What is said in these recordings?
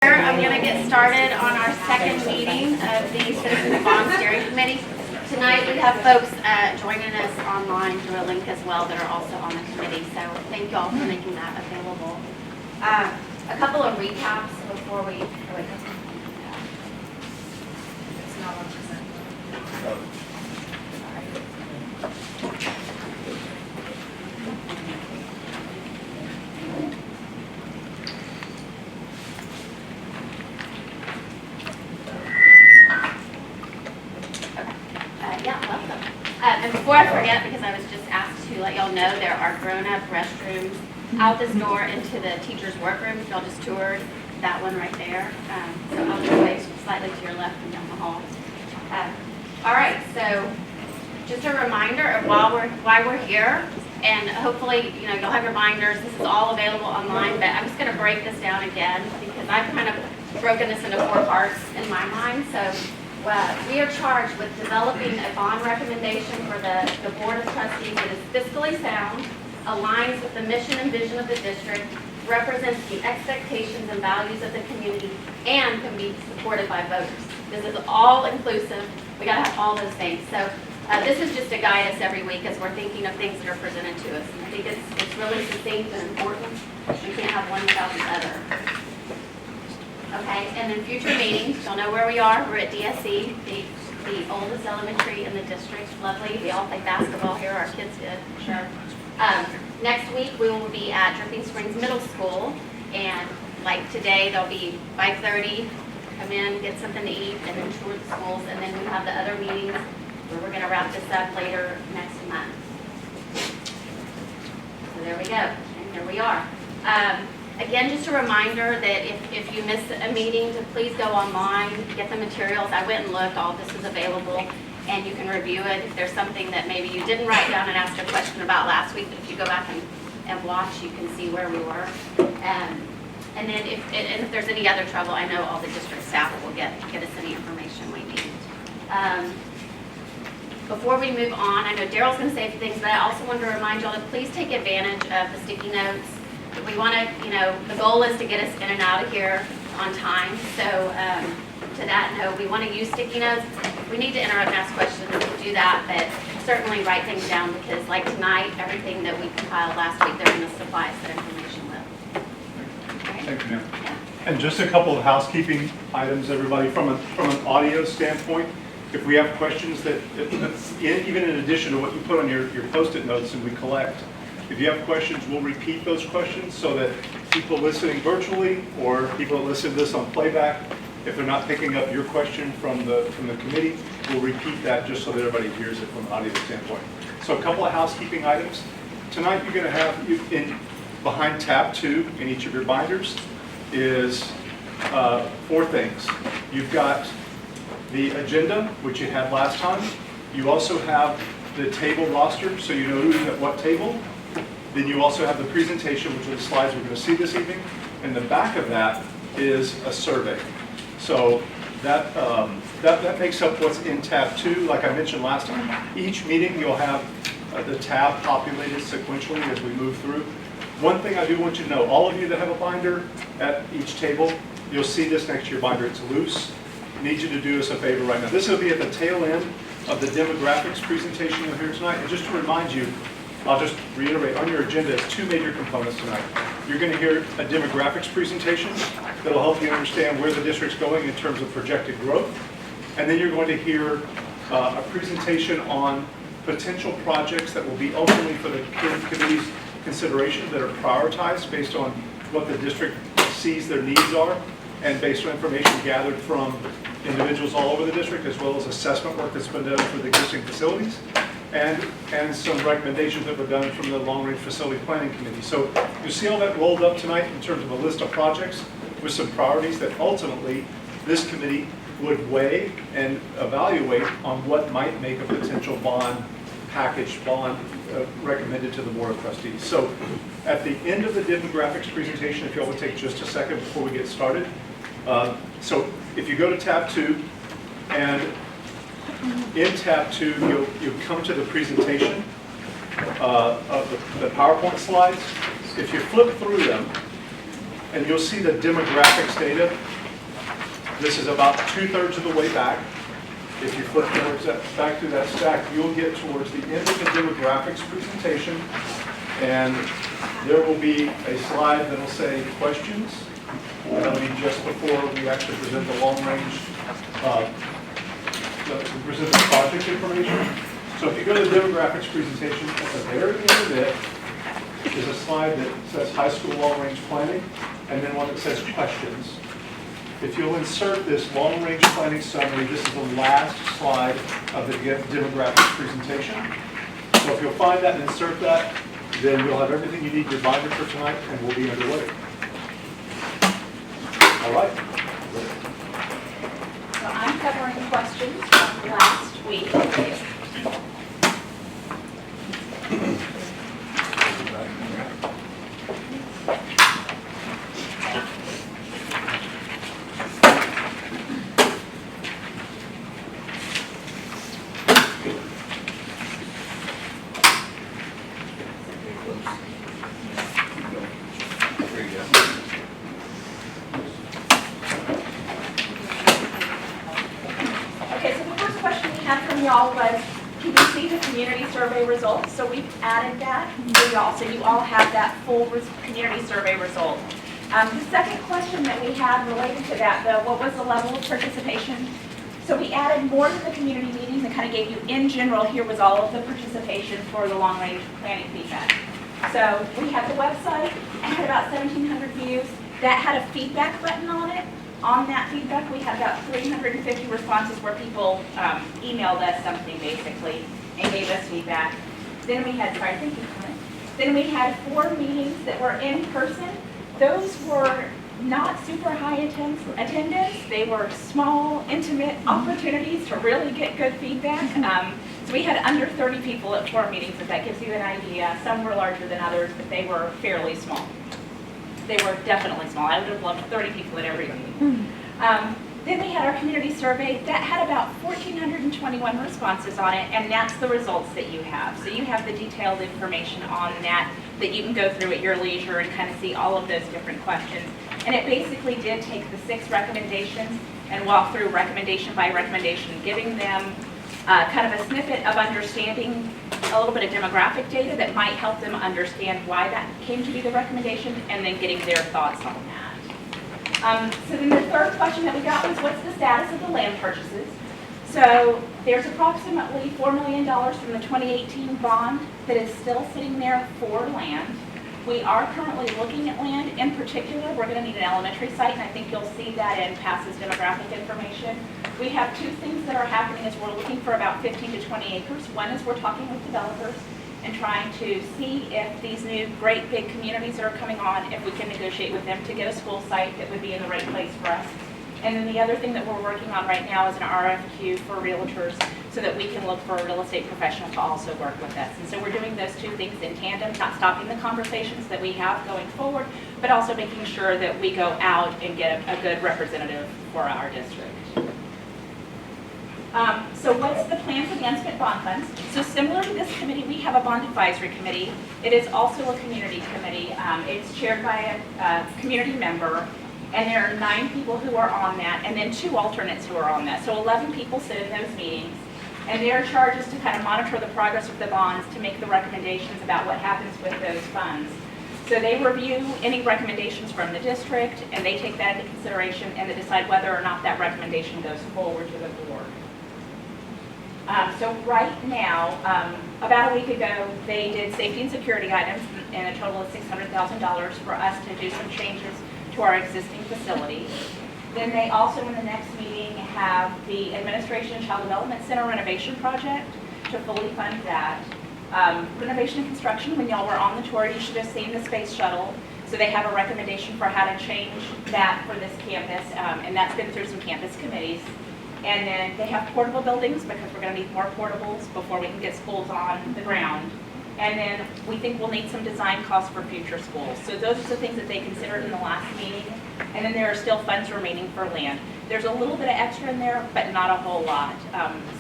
I'm going to get started on our second meeting of the Citizens Bond Steering Committee. Tonight we have folks joining us online through a link as well that are also on the committee, so thank you all for making that available. A couple of recaps before we... It's not on present. And before I forget, because I was just asked to let y'all know, there are grown-up restrooms out this door into the teacher's workroom. If y'all just toured that one right there. So I'll just wait slightly to your left and down the hall. All right, so just a reminder of why we're here. And hopefully, you'll have your binders. This is all available online, but I'm just going to break this down again because I've kind of broken this into 4 parts in my mind. So we are charged with developing a bond recommendation for the Board of Trustees that is fiscally sound, aligns with the mission and vision of the district, represents the expectations and values of the community, and can be supported by voters. This is all inclusive. We got to have all those things. So this is just to guide us every week as we're thinking of things that are presented to us. And I think it's really succinct and important. We can't have one without the other. Okay, and then future meetings, you'll know where we are. We're at DSC, the oldest elementary in the district. Lovely. We all play basketball here. Our kids did, for sure. Next week, we will be at Dripping Springs Middle School. And like today, there'll be 5:30. Come in, get something to eat, and then tour the schools. And then we have the other meetings where we're going to wrap this up later next month. So there we go. And here we are. Again, just a reminder that if you miss a meeting, to please go online, get the materials. I went and looked, all this is available, and you can review it. If there's something that maybe you didn't write down and asked a question about last week, if you go back and watch, you can see where we were. And then if there's any other trouble, I know all the district staff will get us any information we need. Before we move on, I know Daryl's going to say a few things, but I also want to remind y'all to please take advantage of the sticky notes. We want to, the goal is to get us in and out of here on time. So to that note, we want to use sticky notes. We need to interrupt and ask questions. We'll do that, but certainly write things down because like tonight, everything that we compiled last week, they're going to supply us that information with. Right? Thank you, ma'am. Yeah. And just a couple of housekeeping items, everybody, from an audio standpoint. If we have questions even in addition to what you put on your Post-it notes and we collect, if you have questions, we'll repeat those questions so that people listening virtually or people that listen to this on playback, if they're not picking up your question from the committee, we'll repeat that just so that everybody hears it from an audio standpoint. So a couple of housekeeping items. Tonight you're going to have behind tab 2 in each of your binders is 4 things. You've got the agenda, which you had last time. You also have the table roster, so you know who's at what table. Then you also have the presentation, which are the slides we're going to see this evening. And the back of that is a survey. So that makes up what's in tab 2. Like I mentioned last time, each meeting you'll have the tab populated sequentially as we move through. One thing I do want you to know, all of you that have a binder at each table, you'll see this next to your binder. It's loose. I need you to do us a favor right now. This will be at the tail end of the demographics presentation you'll hear tonight. And just to remind you, I'll just reiterate, on your agenda is 2 major components tonight. You're going to hear a demographics presentation that will help you understand where the district's going in terms of projected growth. And then you're going to hear a presentation on potential projects that will be ultimately for the committee's consideration that are prioritized based on what the district sees their needs are and based on information gathered from individuals all over the district as well as assessment work that's been done for the existing facilities. And some recommendations that were done from the Long Range Facility Planning Committee. So you see all that rolled up tonight in terms of a list of projects with some priorities that ultimately this committee would weigh and evaluate on what might make a potential bond recommended to the Board of Trustees. So at the end of the demographics presentation, if y'all would take just a second before we get started. So if you go to tab 2 and in tab 2, you'll come to the presentation of the PowerPoint slides. If you flip through them, and you'll see the demographics data This is about 2/3 of the way back. If you flip towards that, back through that stack, you'll get towards the end of the demographics presentation, and there will be a slide that'll say questions. That'll be just before we actually present the long range, we present the project information. So if you go to the demographics presentation, at the very end of it is a slide that says high school long range planning, and then one that says questions. If you'll insert this long-range planning summary, this is the last slide of the demographics presentation. So if you'll find that and insert that, then you'll have everything you need in your binder for tonight, and we'll be underway. All right. So I'm covering questions from last week. Okay, so the first question we had from y'all was, can you see the community survey results? So we've added that for y'all, so you all have that full community survey result. The second question that we had related to that, though, what was the level of participation? So we added more to the community meetings and kind of gave you, in general, here was all of the participation for the long-range planning feedback. So we had the website, and had about 1,700 views. That had a feedback button on it. On that feedback, we had about 350 responses where people emailed us something basically and gave us feedback. Then we had, sorry, thank you, Clint. Then we had 4 meetings that were in person. Those were not super high attendance. They were small, intimate opportunities to really get good feedback. So we had under 30 people at 4 meetings, if that gives you an idea. Some were larger than others, but they were fairly small. They were definitely small. I would have loved 30 people at every meeting. Then we had our community survey. That had about 1,421 responses on it, and that's the results that you have. So you have the detailed information on that you can go through at your leisure and kind of see all of those different questions. And it basically did take the 6 recommendations and walk through recommendation by recommendation, giving them kind of a snippet of understanding a little bit of demographic data that might help them understand why that came to be the recommendation, and then getting their thoughts on that. So then the third question that we got was, what's the status of the land purchases? So there's approximately $4 million from the 2018 bond that is still sitting there for land. We are currently looking at land. In particular, we're going to need an elementary site, and I think you'll see that in Pass's demographic information. We have 2 things that are happening is we're looking for about 15 to 20 acres. One is we're talking with developers and trying to see if these new great big communities that are coming on, if we can negotiate with them to get a school site that would be in the right place for us. And then the other thing that we're working on right now is an RFQ for realtors so that we can look for a real estate professional to also work with us. And so we're doing those 2 things in tandem, not stopping the conversations that we have going forward, but also making sure that we go out and get a good representative for our district. So what's the plan for the unspent bond funds? So similar to this committee, we have a bond advisory committee. It is also a community committee. It's chaired by a community member, and there are 9 people who are on that, and then 2 alternates who are on that. So 11 people sit in those meetings, and their charge is to kind of monitor the progress of the bonds to make the recommendations about what happens with those funds. So they review any recommendations from the district, and they take that into consideration and they decide whether or not that recommendation goes forward to the board. So right now, about a week ago, they did safety and security items in a total of $600,000 for us to do some changes to our existing facility. Then they also, in the next meeting, have the Administration and Child Development Center renovation project to fully fund that. Renovation and construction, when y'all were on the tour, you should have seen the space shuttle. So they have a recommendation for how to change that for this campus, and that's been through some campus committees. And then they have portable buildings because we're going to need more portables before we can get schools on the ground. And then we think we'll need some design costs for future schools. So those are the things that they considered in the last meeting. And then there are still funds remaining for land. There's a little bit of extra in there, but not a whole lot.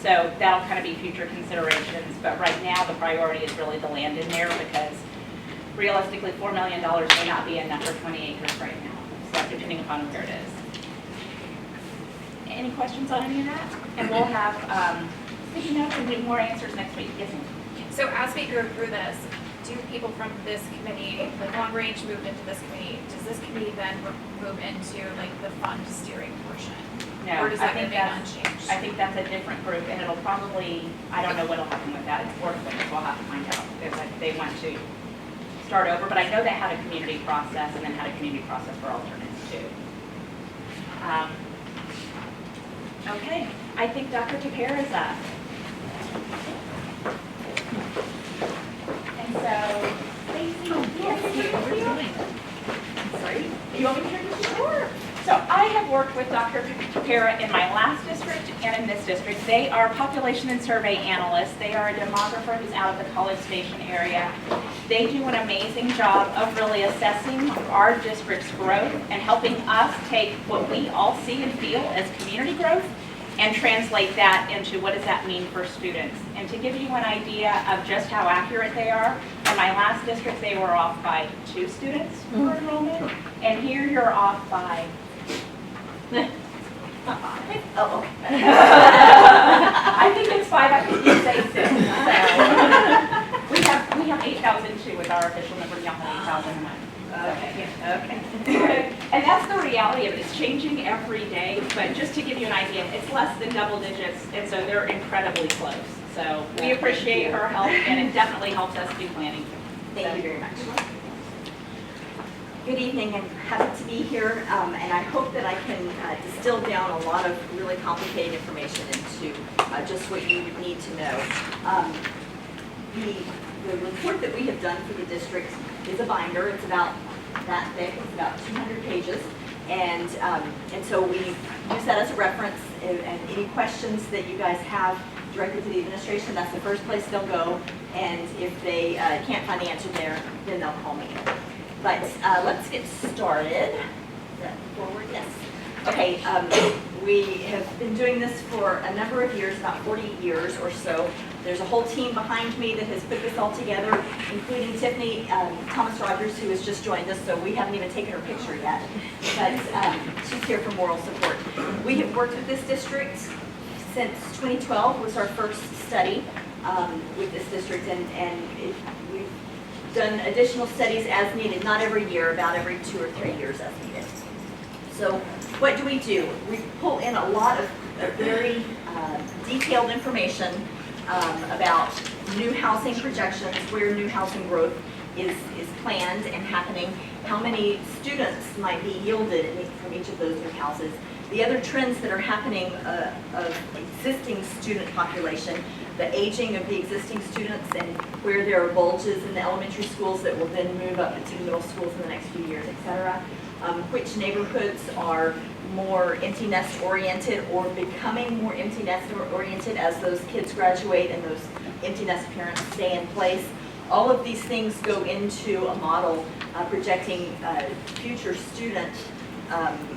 So that'll kind of be future considerations. But right now, the priority is really the land in there because realistically, $4 million may not be enough for 20 acres right now. So depending upon where it is. any questions on any of that. And we'll have sticky notes and do more answers next week. Yes, ma'am. So as we go through this, do people from this committee, the long range moved into this committee, does this committee then move into like the fund steering portion? No, Or does I that think remain that's, unchanged? I think that's a different group, and it'll probably, I don't know what'll happen with that. It's worth it, we'll have to find out if they want to start over. But I know they had a community process and then had a community process for alternates too. Okay, I think Dr. Tapera is up. And so, Stacy, yes, sorry, you want me to introduce you? Sure. So I have worked with Dr. Tapera in my last district and in this district. They are population and survey analysts. They are a demographer who's out of the College Station area. They do an amazing job of really assessing our district's growth and helping us take what we all see and feel as community growth and translate that into what does that mean for students. And to give you an idea of just how accurate they are, in my last district, they were off by 2 students per enrollment, and here you're off by oh. I think it's 5, I think you say 6. So we have 8,002 with our official number, y'all have 8,001. Okay. And that's the reality of it. It's changing every day, but just to give you an idea, it's less than double digits, and so they're incredibly close. So we appreciate her help, and it definitely helps us do planning. Thank you very much. Good evening, and happy to be here, and I hope that I can distill down a lot of really complicated information into just what you would need to know. The report that we have done for the district is a binder. It's about that thick. It's about 200 pages, and so we use that as a reference. And any questions that you guys have directly to the administration, that's the first place they'll go. And if they can't find the answer there, then they'll call me. But let's get started. Is that forward? Yes. Okay, we have been doing this for a number of years, about 40 years or so. There's a whole team behind me that has put this all together, including Tiffany Thomas Rogers, who has just joined us, so we haven't even taken her picture yet. But she's here for moral support. We have worked with this district since 2012 was our first study with this district, and we've done additional studies as needed, not every year, about every 2 or 3 years as needed. So what do? We pull in a lot of very detailed information about new housing projections, where new housing growth is planned and happening, how many students might be yielded from each of those new houses, the other trends that are happening of existing student population, the aging of the existing students, and where there are bulges in the elementary schools that will then move up into the middle schools in the next few years, et cetera. Which neighborhoods are more empty nest oriented or becoming more empty nest oriented as those kids graduate and those empty nest parents stay in place. All of these things go into a model projecting future student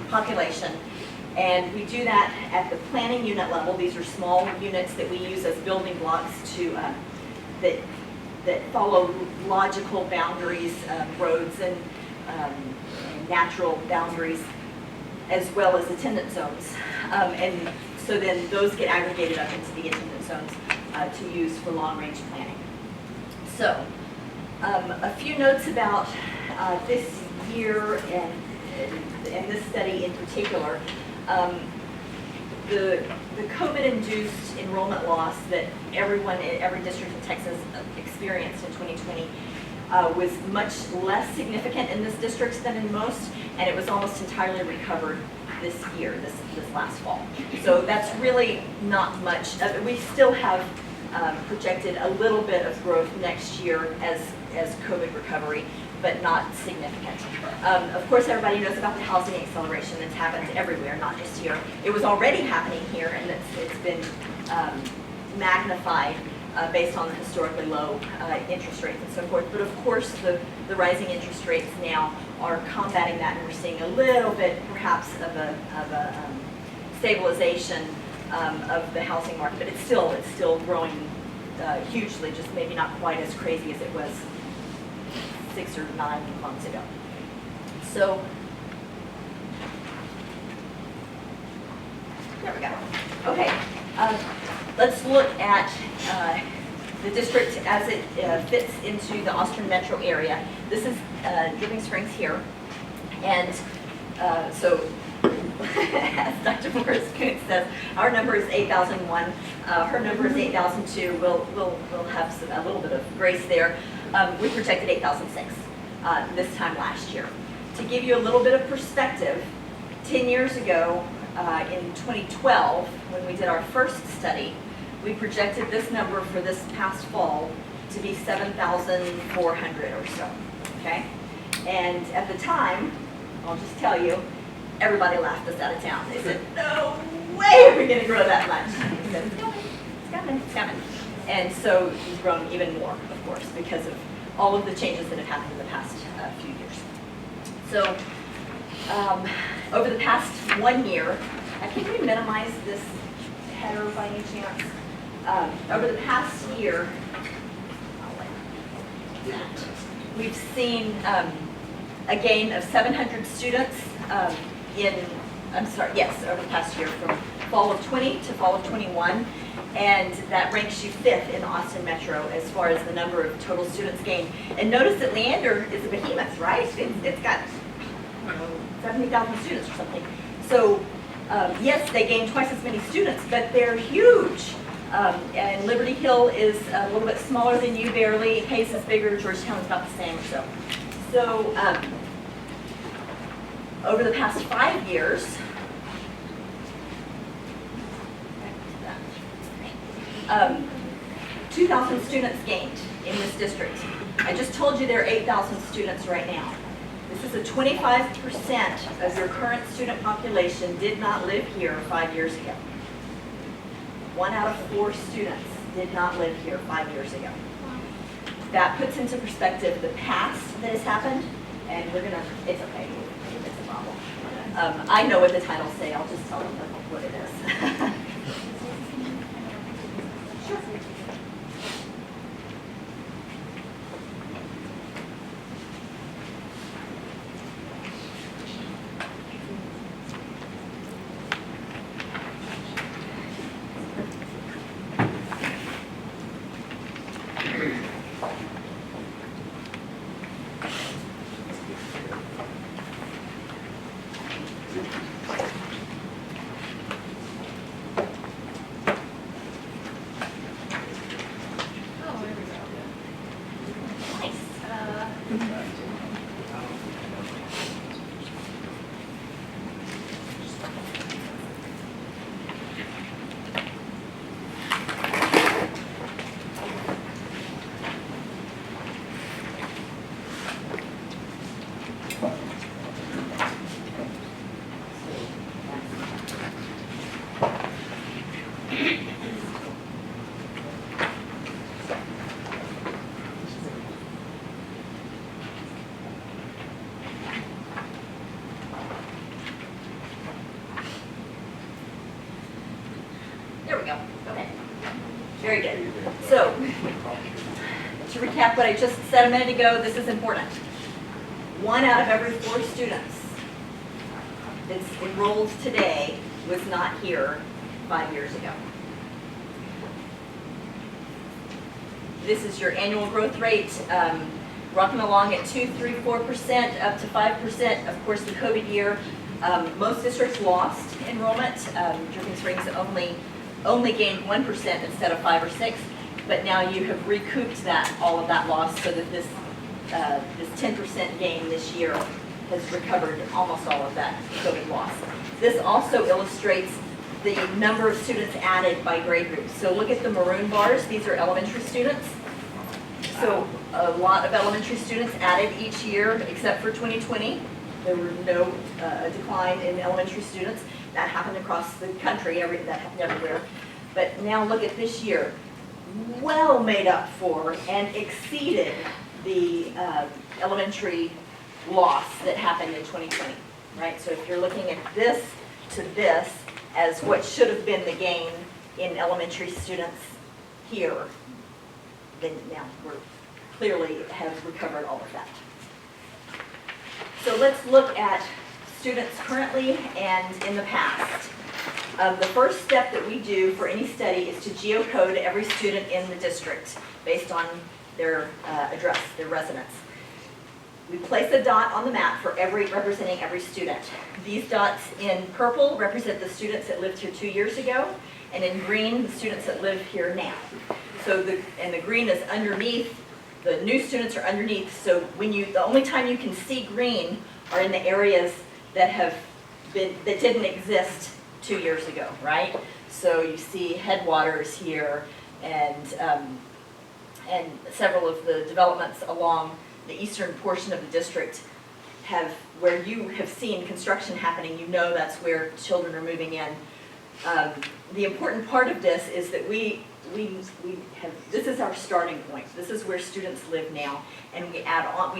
population. And we do that at the planning unit level. These are small units that we use as building blocks to that follow logical boundaries, roads and natural boundaries, as well as attendance zones. And so then those get aggregated up into the attendance zones to use for long-range planning. So a few notes about this year and this study in particular. The COVID-induced enrollment loss that everyone in every district in Texas experienced in 2020 was much less significant in this district than in most, and it was almost entirely recovered this year, this last fall. So that's really not much. We still have projected a little bit of growth next year as COVID recovery, but not significant. Of course, everybody knows about the housing acceleration that's happened everywhere, not just here. It was already happening here, and it's been magnified based on the historically low interest rates and so forth. But of course, the rising interest rates now are combating that, and we're seeing a little bit, perhaps, of a stabilization of the housing market. But it's still growing hugely, just maybe not quite as crazy as it was 6 or 9 months ago. So There we go. Okay, let's look at the district as it fits into the Austin metro area. This is Dripping Springs here. And so, as Dr. Morris Kuntz says, our number is 8,001. Her number is 8,002. We'll have a little bit of grace there. We projected 8,006 this time last year. To give you a little bit of perspective, 10 years ago, in 2012, when we did our first study, we projected this number for this past fall to be 7,400 or so, okay? And at the time, I'll just tell you, everybody laughed us out of town. They said, no way are we gonna grow that much. We said, it's coming, it's coming, it's coming. And so it's grown even more, of course, because of all of the changes that have happened in the past few years. So, over the past 1 year, can we minimize this header by any chance? Over the past year, we've seen a gain of 700 students over the past year, from fall of 20 to fall of 21. And that ranks you 5th in the Austin metro as far as the number of total students gained. And notice that Leander is a behemoth, right? It's got 70,000 students or something. So yes, they gain twice as many students, but they're huge. And Liberty Hill is a little bit smaller than you, barely. Hayes is bigger. Georgetown is about the same or so. So over the past 5 years, 2,000 students gained in this district. I just told you there are 8,000 students right now. This is a 25% of your current student population did not live here 5 years ago. 1 out of 4 students did not live here 5 years ago. That puts into perspective the past that has happened, and it's okay, it's a problem. I know what the titles say, I'll just tell them what it is. There we go. Okay. Very good. So, to recap what I just said a minute ago, this is important. 1 out of every 4 students that's enrolled today was not here 5 years ago. This is your annual growth rate, rocking along at 2, 3, 4%, up to 5%. Of course, the COVID year, most districts lost enrollment. Dripping Springs only gained 1% instead of 5 or 6, but now you have recouped all of that loss, so that this 10% gain this year has recovered almost all of that COVID loss. This also illustrates the number of students added by grade group. So look at the maroon bars. These are elementary students. So a lot of elementary students added each year, except for 2020. There were no decline in elementary students. That happened across the country, that happened everywhere. But now look at this year. Well made up for and exceeded the elementary loss that happened in 2020, right? So if you're looking at this to this as what should have been the gain in elementary students here, then now we're clearly have recovered all of that. So let's look at students currently and in the past. The first step that we do for any study is to geocode every student in the district based on their address, their residence. We place a dot on the map for representing every student. These dots in purple represent the students that lived here 2 years ago, and in green, the students that live here now. So the green is underneath, the new students are underneath, so the only time you can see green are in the areas that didn't exist 2 years ago, right? So you see Headwaters here, and several of the developments along the eastern portion of the district where you have seen construction happening, you know that's where children are moving in. The important part of this is that this is our starting point. This is where students live now, and we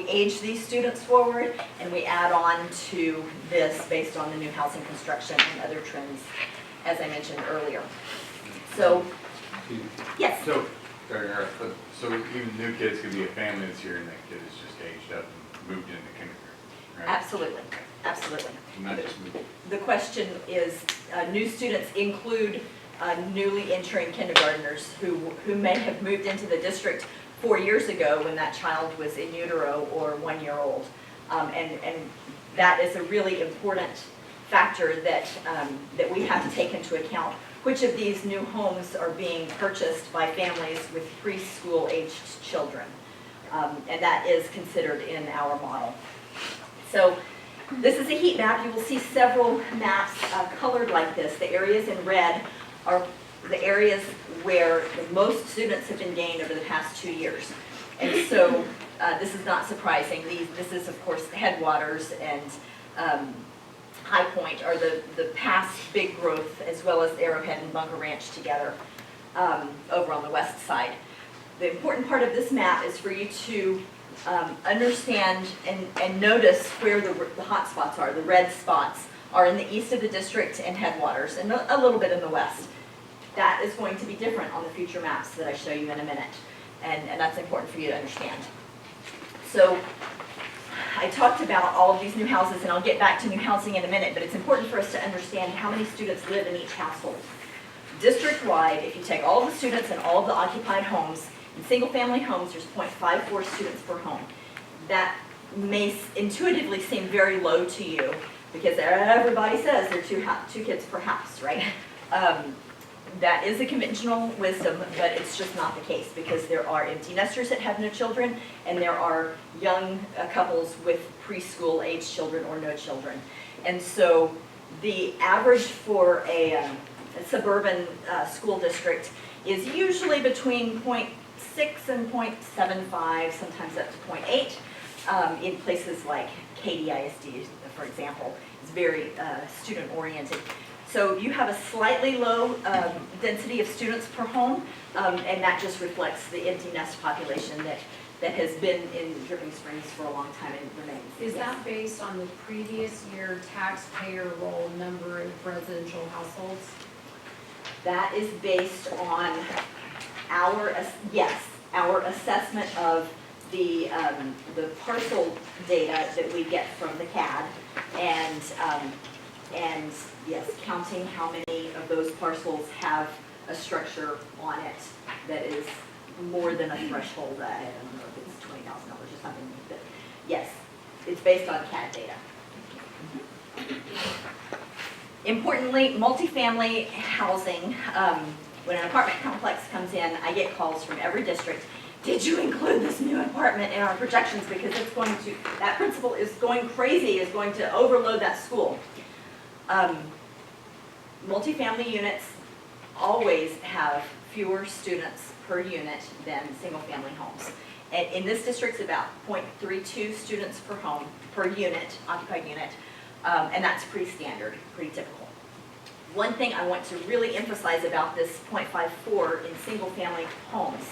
age these students forward, and we add on to this based on the new housing construction and other trends, as I mentioned earlier. So, yes. So even new kids could be a family that's here and that kid is just aged up and moved into kindergarten, right? Absolutely, absolutely. Not just moved. The question is, new students include newly entering kindergartners who may have moved into the district 4 years ago when that child was in utero or 1 year old. And that is a really important factor that we have to take into account. Which of these new homes are being purchased by families with preschool aged children? And that is considered in our model. So this is a heat map. You will see several maps colored like this. The areas in red are the areas where the most students have been gained over the past 2 years. And so this is not surprising. This is, of course, Headwaters and High Point are the past big growth, as well as Arrowhead and Bunker Ranch together over on the west side. The important part of this map is for you to understand and notice where the hot spots are. The red spots are in the east of the district and Headwaters, and a little bit in the west. That is going to be different on the future maps that I show you in a minute, and that's important for you to understand. So I talked about all of these new houses, and I'll get back to new housing in a minute, but it's important for us to understand how many students live in each household. District-wide, if you take all of the students and all of the occupied homes, in single-family homes, there's 0.54 students per home. That may intuitively seem very low to you, because everybody says there are two kids per house, right? That is a conventional wisdom, but it's just not the case, because there are empty nesters that have no children, and there are young couples with preschool age children or no children. And so the average for a suburban school district is usually between 0.6 and 0.75, sometimes up to 0.8. In places like Katy ISD, for example, is very student-oriented. So you have a slightly low density of students per home, and that just reflects the empty nest population that has been in Dripping Springs for a long time and remains. Is that based on the previous year taxpayer roll number of residential households? That is based on our assessment of the parcel data that we get from the CAD, and yes, counting how many of those parcels have a structure on it that is more than a threshold. I don't know if it's $20,000 or something, but yes, it's based on CAD data. Importantly, multifamily housing, when an apartment complex comes in, I get calls from every district. Did you include this new apartment in our projections? Because that principal is going crazy, is going to overload that school. Multifamily units always have fewer students per unit than single-family homes. And in this district, it's about 0.32 students per home, per unit, occupied unit, and that's pretty standard, pretty typical. One thing I want to really emphasize about this 0.54 in single-family homes,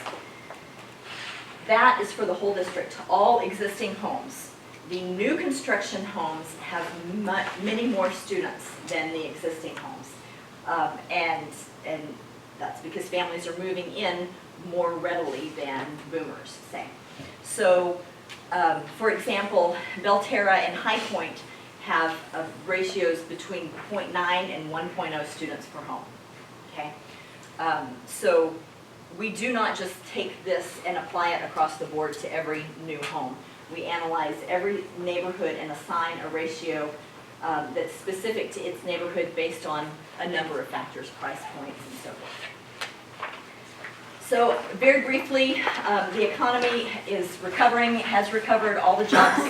that is for the whole district, all existing homes. The new construction homes have many more students than the existing homes. And that's because families are moving in more readily than boomers, say. So, for example, Belterra and High Point have ratios between 0.9 and 1.0 students per home, okay? So we do not just take this and apply it across the board to every new home. We analyze every neighborhood and assign a ratio that's specific to its neighborhood based on a number of factors, price points and so forth. So very briefly, the economy is recovering, has recovered. All the jobs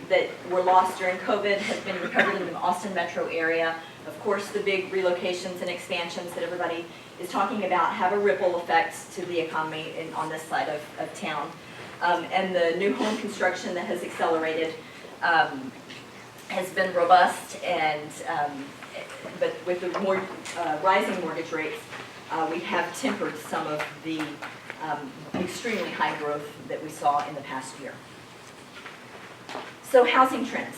that were lost during COVID have been recovered in the Austin metro area. Of course, the big relocations and expansions that everybody is talking about have a ripple effect to the economy on this side of town. And the new home construction that has accelerated has been robust, and but with the more rising mortgage rates, we have tempered some of the extremely high growth that we saw in the past year. So housing trends.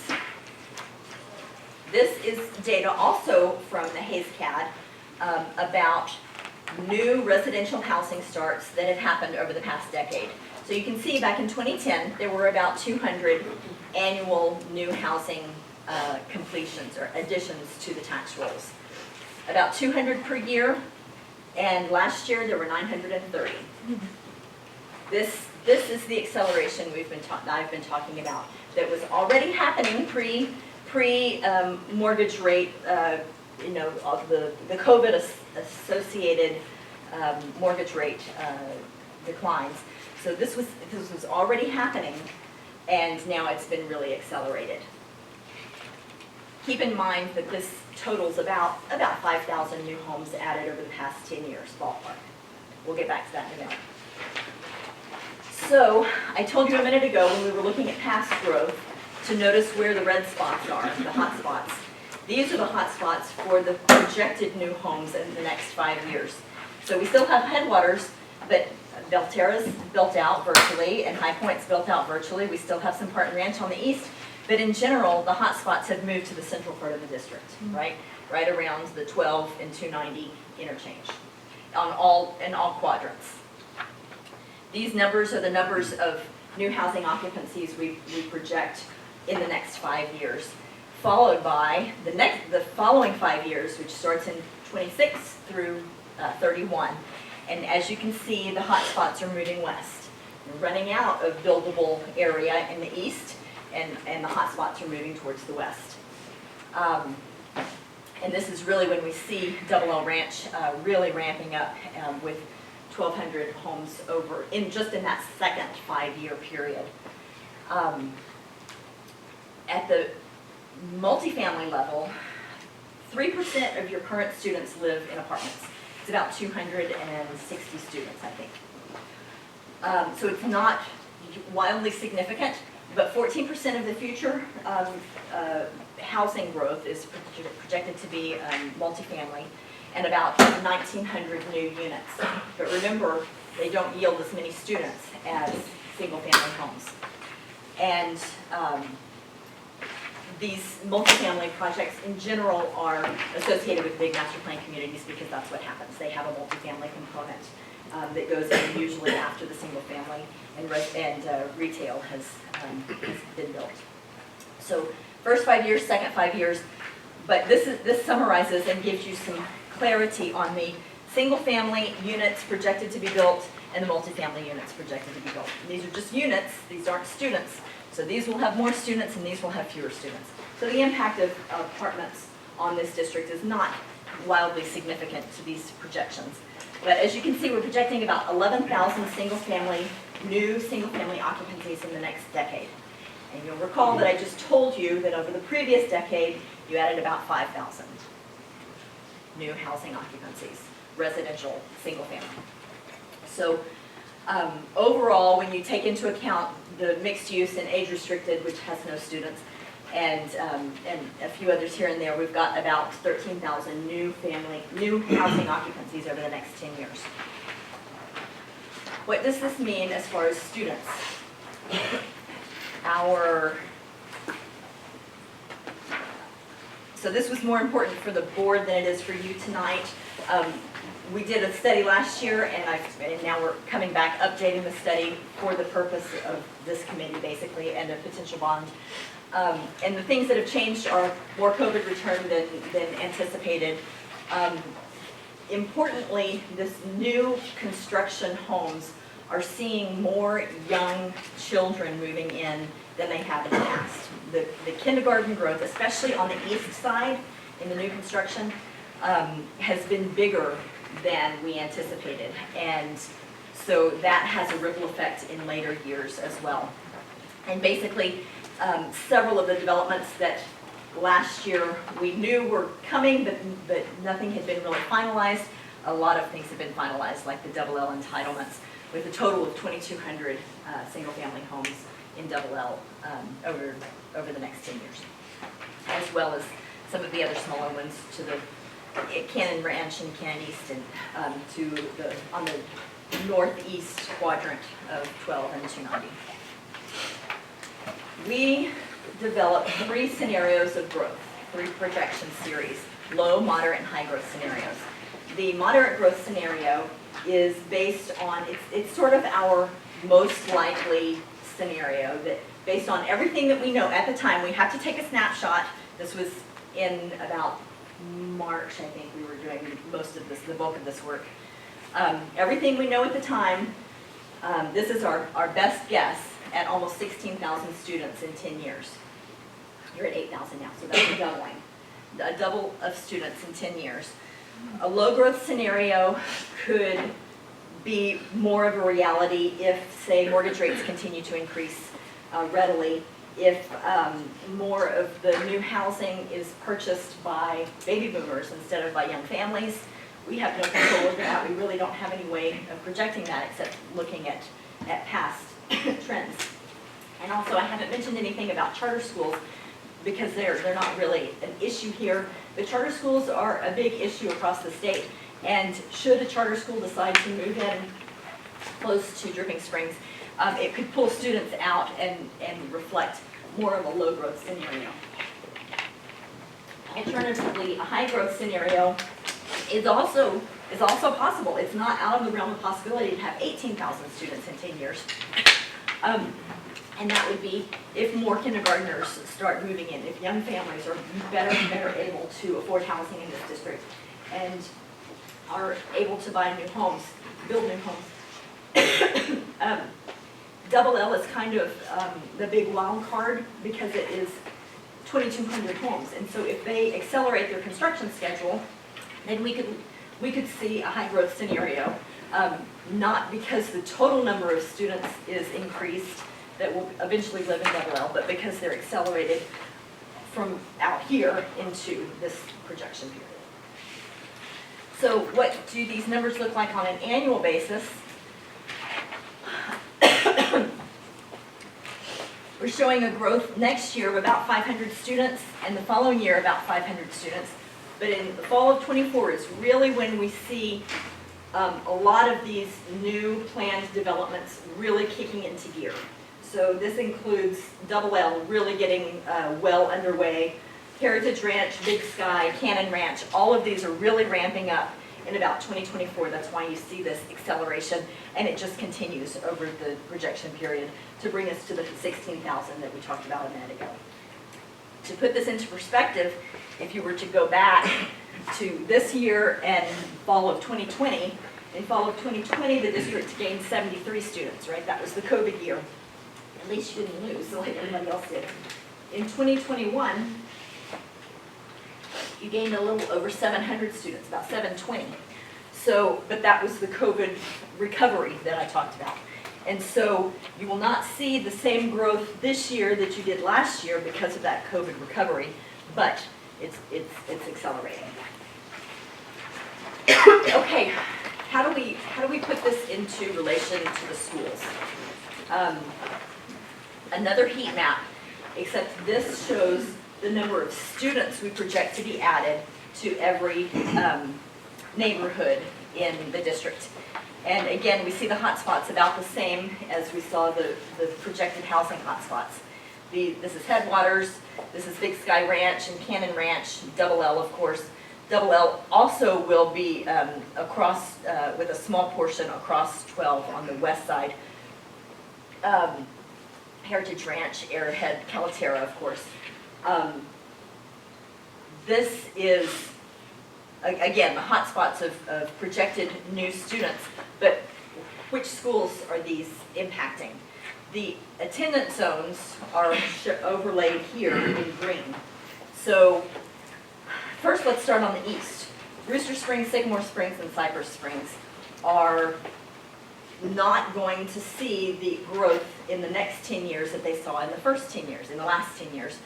This is data also from the HAZCAD about new residential housing starts that had happened over the past decade. So you can see back in 2010, there were about 200 annual new housing completions or additions to the tax rolls. About 200 per year, and last year there were 930. This is the acceleration I've been talking about that was already happening pre mortgage rate, of the COVID associated mortgage rate declines. So this was already happening, and now it's been really accelerated. Keep in mind that this totals about 5,000 new homes added over the past 10 years, ballpark. We'll get back to that in a minute. So I told you a minute ago when we were looking at past growth to notice where the red spots are, the hot spots. These are the hot spots for the projected new homes in the next 5 years. So we still have Headwaters, but Belterra's built out virtually and High Point's built out virtually. We still have some Parton Ranch on the east, but in general, the hot spots have moved to the central part of the district, right around the 12 and 290 interchange in all quadrants. These numbers are the numbers of new housing occupancies we project in the next 5 years, followed by the following 5 years, which starts in 26 through 31. And as you can see, the hot spots are moving west. We're running out of buildable area in the east, and the hot spots are moving towards the west. And this is really when we see Double L Ranch really ramping up with 1,200 homes over just in that second 5-year period. At the multifamily level, 3% of your current students live in apartments. It's about 260 students, I think. So it's not wildly significant, but 14% of the future housing growth is projected to be multifamily, and about 1,900 new units. But remember, they don't yield as many students as single-family homes. And these multifamily projects in general are associated with big master plan communities because that's what happens. They have a multifamily component that goes in usually after the single family, and retail has been built. So first 5 years, second 5 years, but this summarizes and gives you some clarity on the single family units projected to be built and the multifamily units projected to be built. And these are just units, these aren't students. So these will have more students and these will have fewer students. So the impact of apartments on this district is not wildly significant to these projections. But as you can see, we're projecting about 11,000 new single-family occupancies in the next decade. And you'll recall that I just told you that over the previous decade, you added about 5,000 new housing occupancies, residential, single-family. So overall, when you take into account the mixed use and age restricted, which has no students, and a few others here and there, we've got about 13,000 new housing occupancies over the next 10 years. What does this mean as far as students? So this was more important for the board than it is for you tonight. We did a study last year, and now we're coming back, updating the study for the purpose of this committee, basically, and a potential bond And the things that have changed are more COVID return than anticipated. Importantly, this new construction homes are seeing more young children moving in than they have in the past. The kindergarten growth, especially on the east side in the new construction, has been bigger than we anticipated. And so that has a ripple effect in later years as well. And basically, several of the developments that last year we knew were coming, but nothing had been really finalized. A lot of things have been finalized, like the Double L entitlements, with a total of 2,200 single-family homes in Double L over the next 10 years, as well as some of the other smaller ones to the Cannon Ranch and Cannon East, and on the northeast quadrant of 12 and 290. We developed 3 scenarios of growth, 3 projection series, low, moderate, and high growth scenarios. The moderate growth scenario is based on, it's sort of our most likely scenario, that based on everything that we know at the time. We have to take a snapshot. This was in about March, I think we were doing most of this, the bulk of this work. Everything we know at the time, this is our best guess at almost 16,000 students in 10 years. You're at 8,000 now, so that's a doubling. A double of students in 10 years. A low growth scenario could be more of a reality if, say, mortgage rates continue to increase readily, if more of the new housing is purchased by baby boomers instead of by young families. We have no control over that. We really don't have any way of projecting that except looking at past trends. And also, I haven't mentioned anything about charter schools because they're not really an issue here. But charter schools are a big issue across the state. And should a charter school decide to move in close to Dripping Springs, it could pull students out and reflect more of a low growth scenario. Alternatively, a high growth scenario is also possible. It's not out of the realm of possibility to have 18,000 students in 10 years. And that would be if more kindergartners start moving in, if young families are better and better able to afford housing in this district and are able to buy new homes, build new homes. Double L is kind of the big wild card because it is 2,200 homes. And so if they accelerate their construction schedule, then we could see a high growth scenario, not because the total number of students is increased that will eventually live in Double L, but because they're accelerated from out here into this projection period. So what do these numbers look like on an annual basis? We're showing a growth next year of about 500 students and the following year about 500 students. But in the fall of '24 is really when we see a lot of these new planned developments really kicking into gear. So this includes Double L really getting well underway. Heritage Ranch, Big Sky, Cannon Ranch, all of these are really ramping up in about 2024. That's why you see this acceleration, and it just continues over the projection period to bring us to the 16,000 that we talked about a minute ago. To put this into perspective, if you were to go back to this year and fall of 2020, in fall of 2020, the district gained 73 students, right? That was the COVID year. At least you didn't lose like everybody else did. In 2021, you gained a little over 700 students, about 720. So, but that was the COVID recovery that I talked about. And so you will not see the same growth this year that you did last year because of that COVID recovery, but it's accelerating. Okay, how do we put this into relation to the schools? Another heat map, except this shows the number of students we project to be added to every neighborhood in the district. And again, we see the hotspots about the same as we saw the projected housing hotspots. This is Headwaters, this is Big Sky Ranch and Cannon Ranch, Double L, of course. Double L also will be across, with a small portion across 12 on the west side. Heritage Ranch, Arrowhead, Calaterra, of course. This is, again, the hotspots of projected new students, but which schools are these impacting? The attendance zones are overlaid here in green. So first, let's start on the east. Rooster Springs, Sycamore Springs, and Cypress Springs are not going to see the growth in the next 10 years that they saw in the first 10 years, in the last 10 years.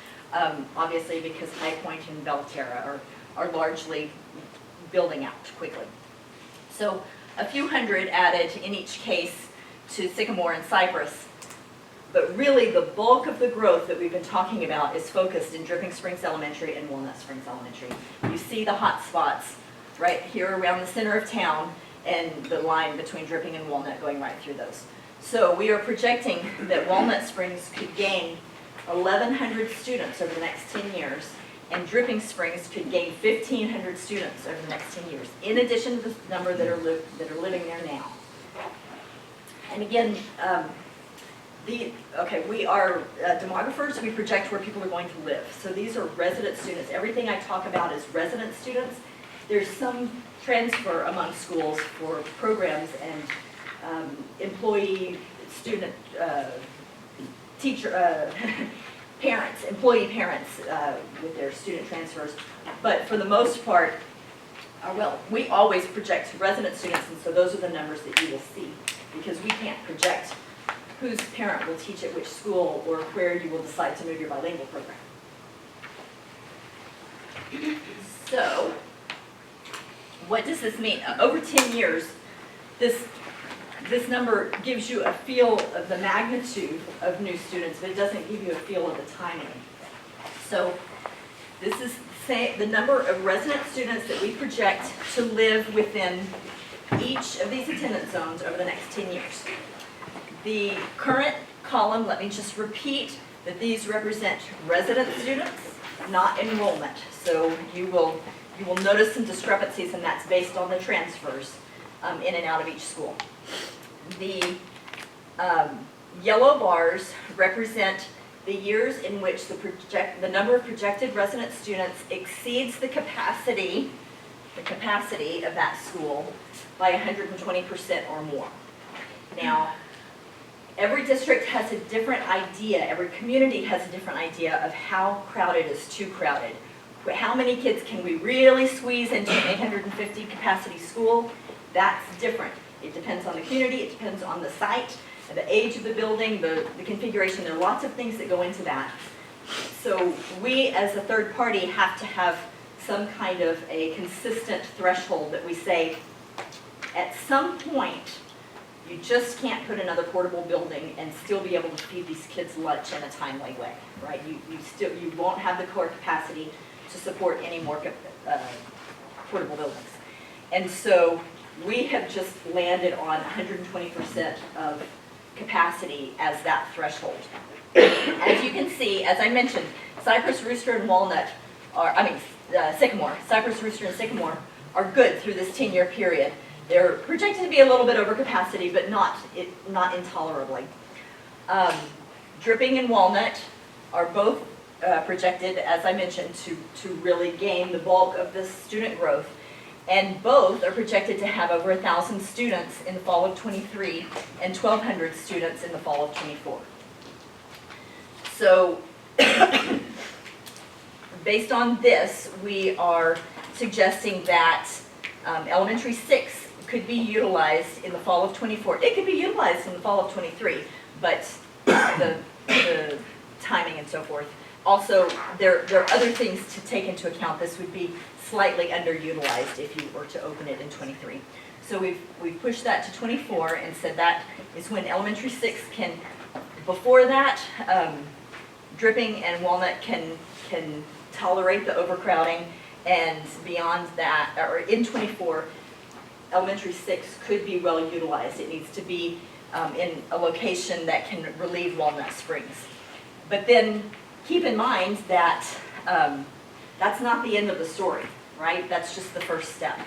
Obviously because High Point and Belterra are largely building out quickly. So a few hundred added in each case to Sycamore and Cypress, but really the bulk of the growth that we've been talking about is focused in Dripping Springs Elementary and Walnut Springs Elementary. You see the hot spots right here around the center of town and the line between Dripping and Walnut going right through those. So we are projecting that Walnut Springs could gain 1,100 students over the next 10 years, and Dripping Springs could gain 1,500 students over the next 10 years, in addition to the number that are living there now. And again, we are demographers. We project where people are going to live. So these are resident students. Everything I talk about is resident students. There's some transfer among schools for programs and employee, student, teacher, parents, employee parents with their student transfers. But for the most part, we always project resident students, and so those are the numbers that you will see, because we can't project whose parent will teach at which school or where you will decide to move your bilingual program. So, what does this mean? Over 10 years, this number gives you a feel of the magnitude of new students, but it doesn't give you a feel of the timing. So this is the number of resident students that we project to live within each of these attendance zones over the next 10 years. The current column, let me just repeat that these represent resident students, not enrollment. So you will notice some discrepancies, and that's based on the transfers in and out of each school. The yellow bars represent the years in which the number of projected resident students exceeds the capacity of that school by 120% or more. Now, every district has a different idea, every community has a different idea of how crowded is too crowded. How many kids can we really squeeze into an 850 capacity school? That's different. It depends on the community, it depends on the site, the age of the building, the configuration. There are lots of things that go into that. So we, as a third party, have to have some kind of a consistent threshold that we say, at some point, you just can't put another portable building and still be able to feed these kids lunch in a timely way, right? You won't have the core capacity to support any more portable buildings. And so we have just landed on 120% of capacity as that threshold. As you can see, as I mentioned, Cypress, Rooster, and Walnut Sycamore, Cypress, Rooster, and Sycamore are good through this 10-year period. They're projected to be a little bit over capacity, but not intolerably. Dripping and Walnut are both projected, as I mentioned, to really gain the bulk of this student growth. And both are projected to have over 1,000 students in the fall of '23 and 1,200 students in the fall of '24. So based on this, we are suggesting that elementary 6 could be utilized in the fall of '24. It could be utilized in the fall of '23, but the timing and so forth. Also, there are other things to take into account. This would be slightly underutilized if you were to open it in '23. So we've pushed that to '24 and said that is when elementary 6 can. Before that, Dripping and Walnut can tolerate the overcrowding, and beyond that, or in '24, elementary 6 could be well utilized. It needs to be in a location that can relieve Walnut Springs. But then keep in mind that that's not the end of the story, right? That's just the first step.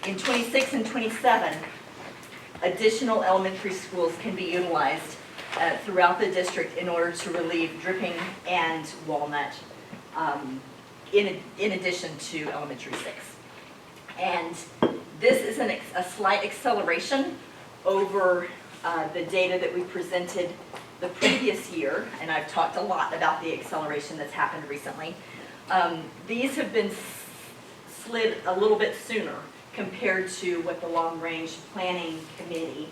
In '26 and '27, additional elementary schools can be utilized throughout the district in order to relieve Dripping and Walnut, in addition to elementary 6. And this is a slight acceleration over the data that we presented the previous year, and I've talked a lot about the acceleration that's happened recently. These have been slid a little bit sooner compared to what the long-range planning committee,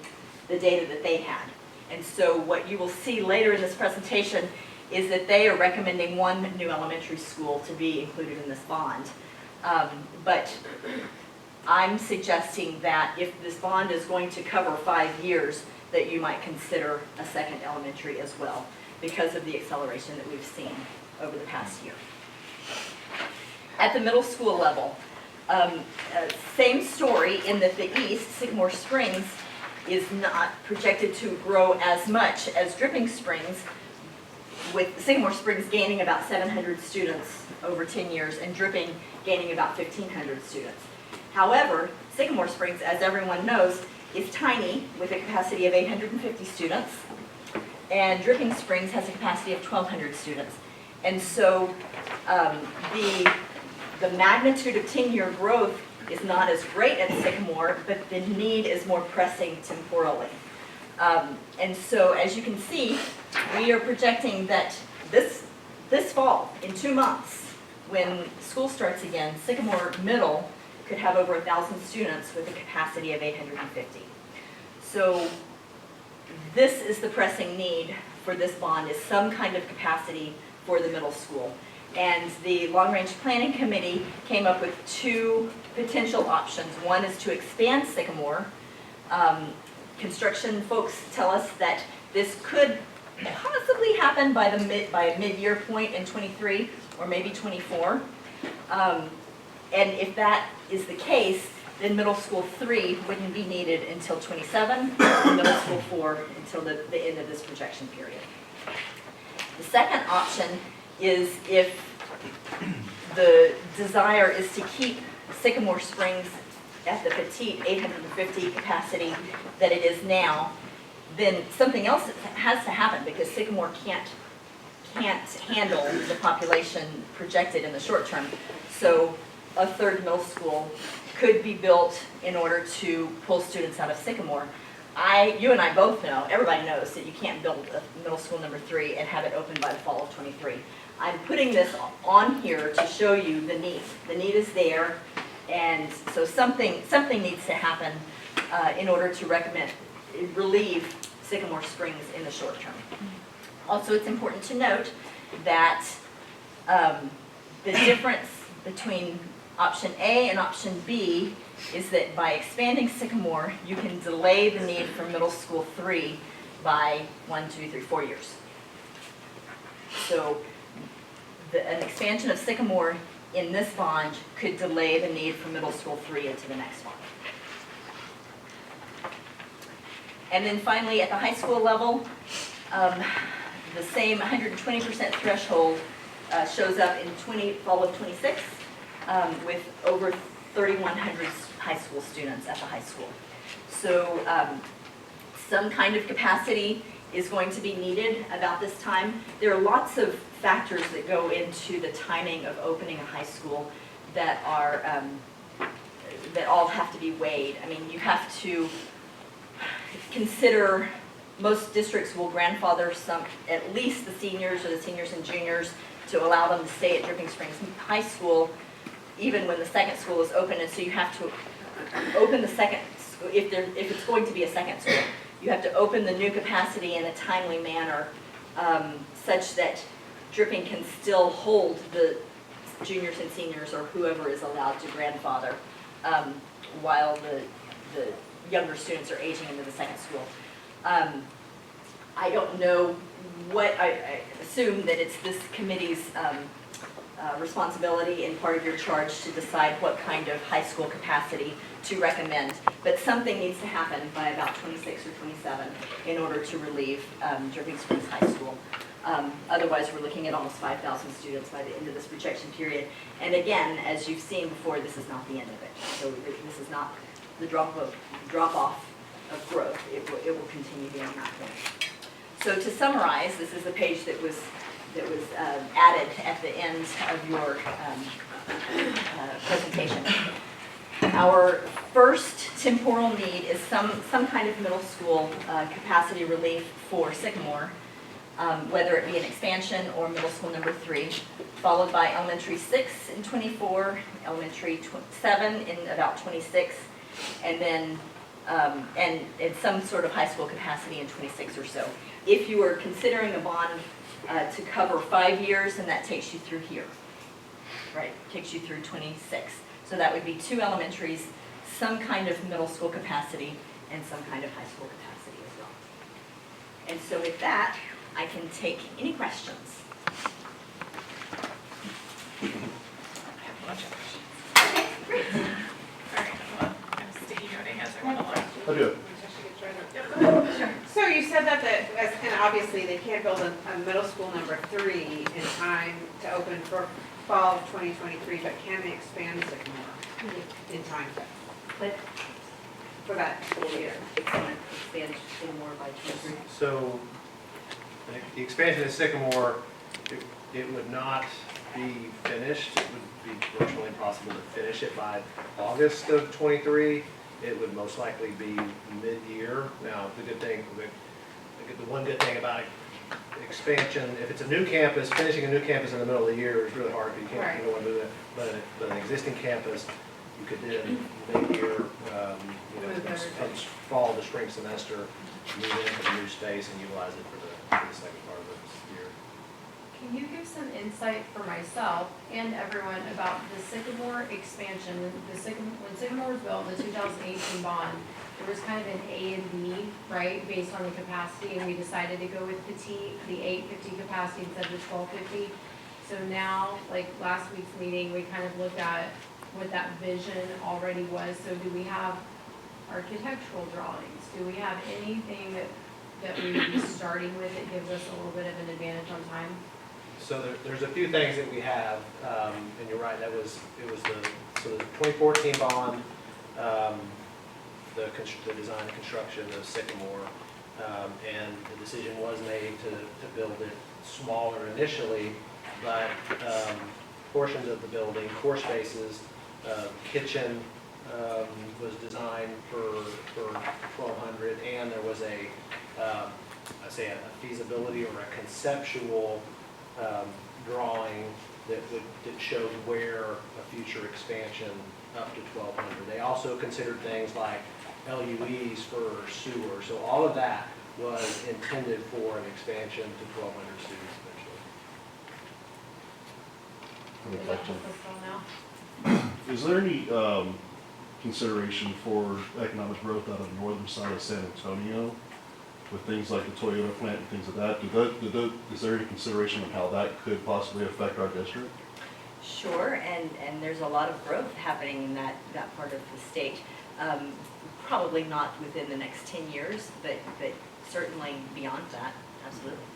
the data that they had. And so what you will see later in this presentation is that they are recommending one new elementary school to be included in this bond. But I'm suggesting that if this bond is going to cover 5 years, that you might consider a second elementary as well, because of the acceleration that we've seen over the past year. At the middle school level, same story in that the east, Sycamore Springs, is not projected to grow as much as Dripping Springs, with Sycamore Springs gaining about 700 students over 10 years and Dripping gaining about 1,500 students. However, Sycamore Springs, as everyone knows, is tiny with a capacity of 850 students, and Dripping Springs has a capacity of 1,200 students. And so the magnitude of 10-year growth is not as great at Sycamore, but the need is more pressing temporally. And so as you can see, we are projecting that this fall, in 2 months, when school starts again, Sycamore Middle could have over 1,000 students with a capacity of 850. So this is the pressing need for this bond, is some kind of capacity for the middle school. And the Long-Range Planning Committee came up with 2 potential options. One is to expand Sycamore. Construction folks tell us that this could possibly happen by a mid-year point in 23 or maybe 24. And if that is the case, then middle school 3 wouldn't be needed until 27, and middle school 4 until the end of this projection period. The second option is if the desire is to keep Sycamore Springs at the petite 850 capacity that it is now, then something else has to happen, because Sycamore can't handle the population projected in the short term. So a third middle school could be built in order to pull students out of Sycamore. You and I both know, everybody knows, that you can't build a middle school number 3 and have it open by the fall of 23. I'm putting this on here to show you the need. The need is there, and so something needs to happen in order to relieve Sycamore Springs in the short term. Also, it's important to note that the difference between option A and option B is that by expanding Sycamore, you can delay the need for middle school 3 by 1, 2, 3, 4 years. So an expansion of Sycamore in this bond could delay the need for middle school 3 into the next bond. And then finally, at the high school level, the same 120% threshold shows up in fall of 26 with over 3,100 high school students at the high school. So some kind of capacity is going to be needed about this time. There are lots of factors that go into the timing of opening a high school that all have to be weighed. I mean, you have to consider, most districts will grandfather at least the seniors or the seniors and juniors to allow them to stay at Dripping Springs High School even when the second school is open, and so you have to open the second school, if it's going to be a second school, you have to open the new capacity in a timely manner such that Dripping can still hold the juniors and seniors or whoever is allowed to grandfather while the younger students are aging into the second school. I don't know what, I assume that it's this committee's responsibility and part of your charge to decide what kind of high school capacity to recommend, but something needs to happen by about 26 or 27 in order to relieve Dripping Springs High School. Otherwise, we're looking at almost 5,000 students by the end of this projection period. And again, as you've seen before, this is not the end of it. So this is not the drop off of growth. It will continue beyond that point. So to summarize, this is a page that was added at the end of your presentation. Our first temporal need is some kind of middle school capacity relief for Sycamore, whether it be an expansion or middle school number 3, followed by elementary 6 in 24, elementary 7 in about 26, and then and some sort of high school capacity in 26 or so. If you are considering a bond to cover 5 years, then that takes you through here, right? Takes you through 26. So that would be 2 elementaries, some kind of middle school capacity, and some kind of high school capacity as well. And so with that, I can take any questions. Okay, great. Alright, well, I'm sticky noting as I went along. I do. So you said that and obviously they can't build a middle school number 3 in time to open for fall of 2023, but can they expand Sycamore in time But for that school year? expand more by 23. So the expansion of Sycamore, it would not be finished. It would be virtually impossible to finish it by August of '23. It would most likely be mid-year. Now, the one good thing about expansion, if it's a new campus, finishing a new campus in the middle of the year is really hard. You can't, you don't want to move it. But an existing campus, you could then mid-year, from fall to spring semester, move into the new space and utilize it for the second part of the year. Can you give some insight for myself and everyone about the Sycamore expansion? When Sycamore was built, the 2018 bond, there was kind of an A and B, right, based on the capacity, and we decided to go with petite, the 850 capacity instead of the 1250. So now, like last week's meeting, we kind of looked at what that vision already was. So do we have architectural drawings? Do we have anything that we would be starting with that gives us a little bit of an advantage on time? So there's a few things that we have, and you're right, it was the 2014 bond, the design and construction of Sycamore, and the decision was made to build it smaller initially, but portions of the building, core spaces, kitchen was designed for 1,200, and there was a feasibility or a conceptual drawing that showed where a future expansion up to 1,200. They also considered things like LUEs for sewer. So all of that was intended for an expansion to 1,200 students eventually. Is that helpful now? Is there any consideration for economic growth out of the northern side of San Antonio with things like the Toyota plant and things like that? Is there any consideration of how that could possibly affect our district? Sure, and there's a lot of growth happening in that part of the state. Probably not within the next 10 years, but certainly beyond that, absolutely.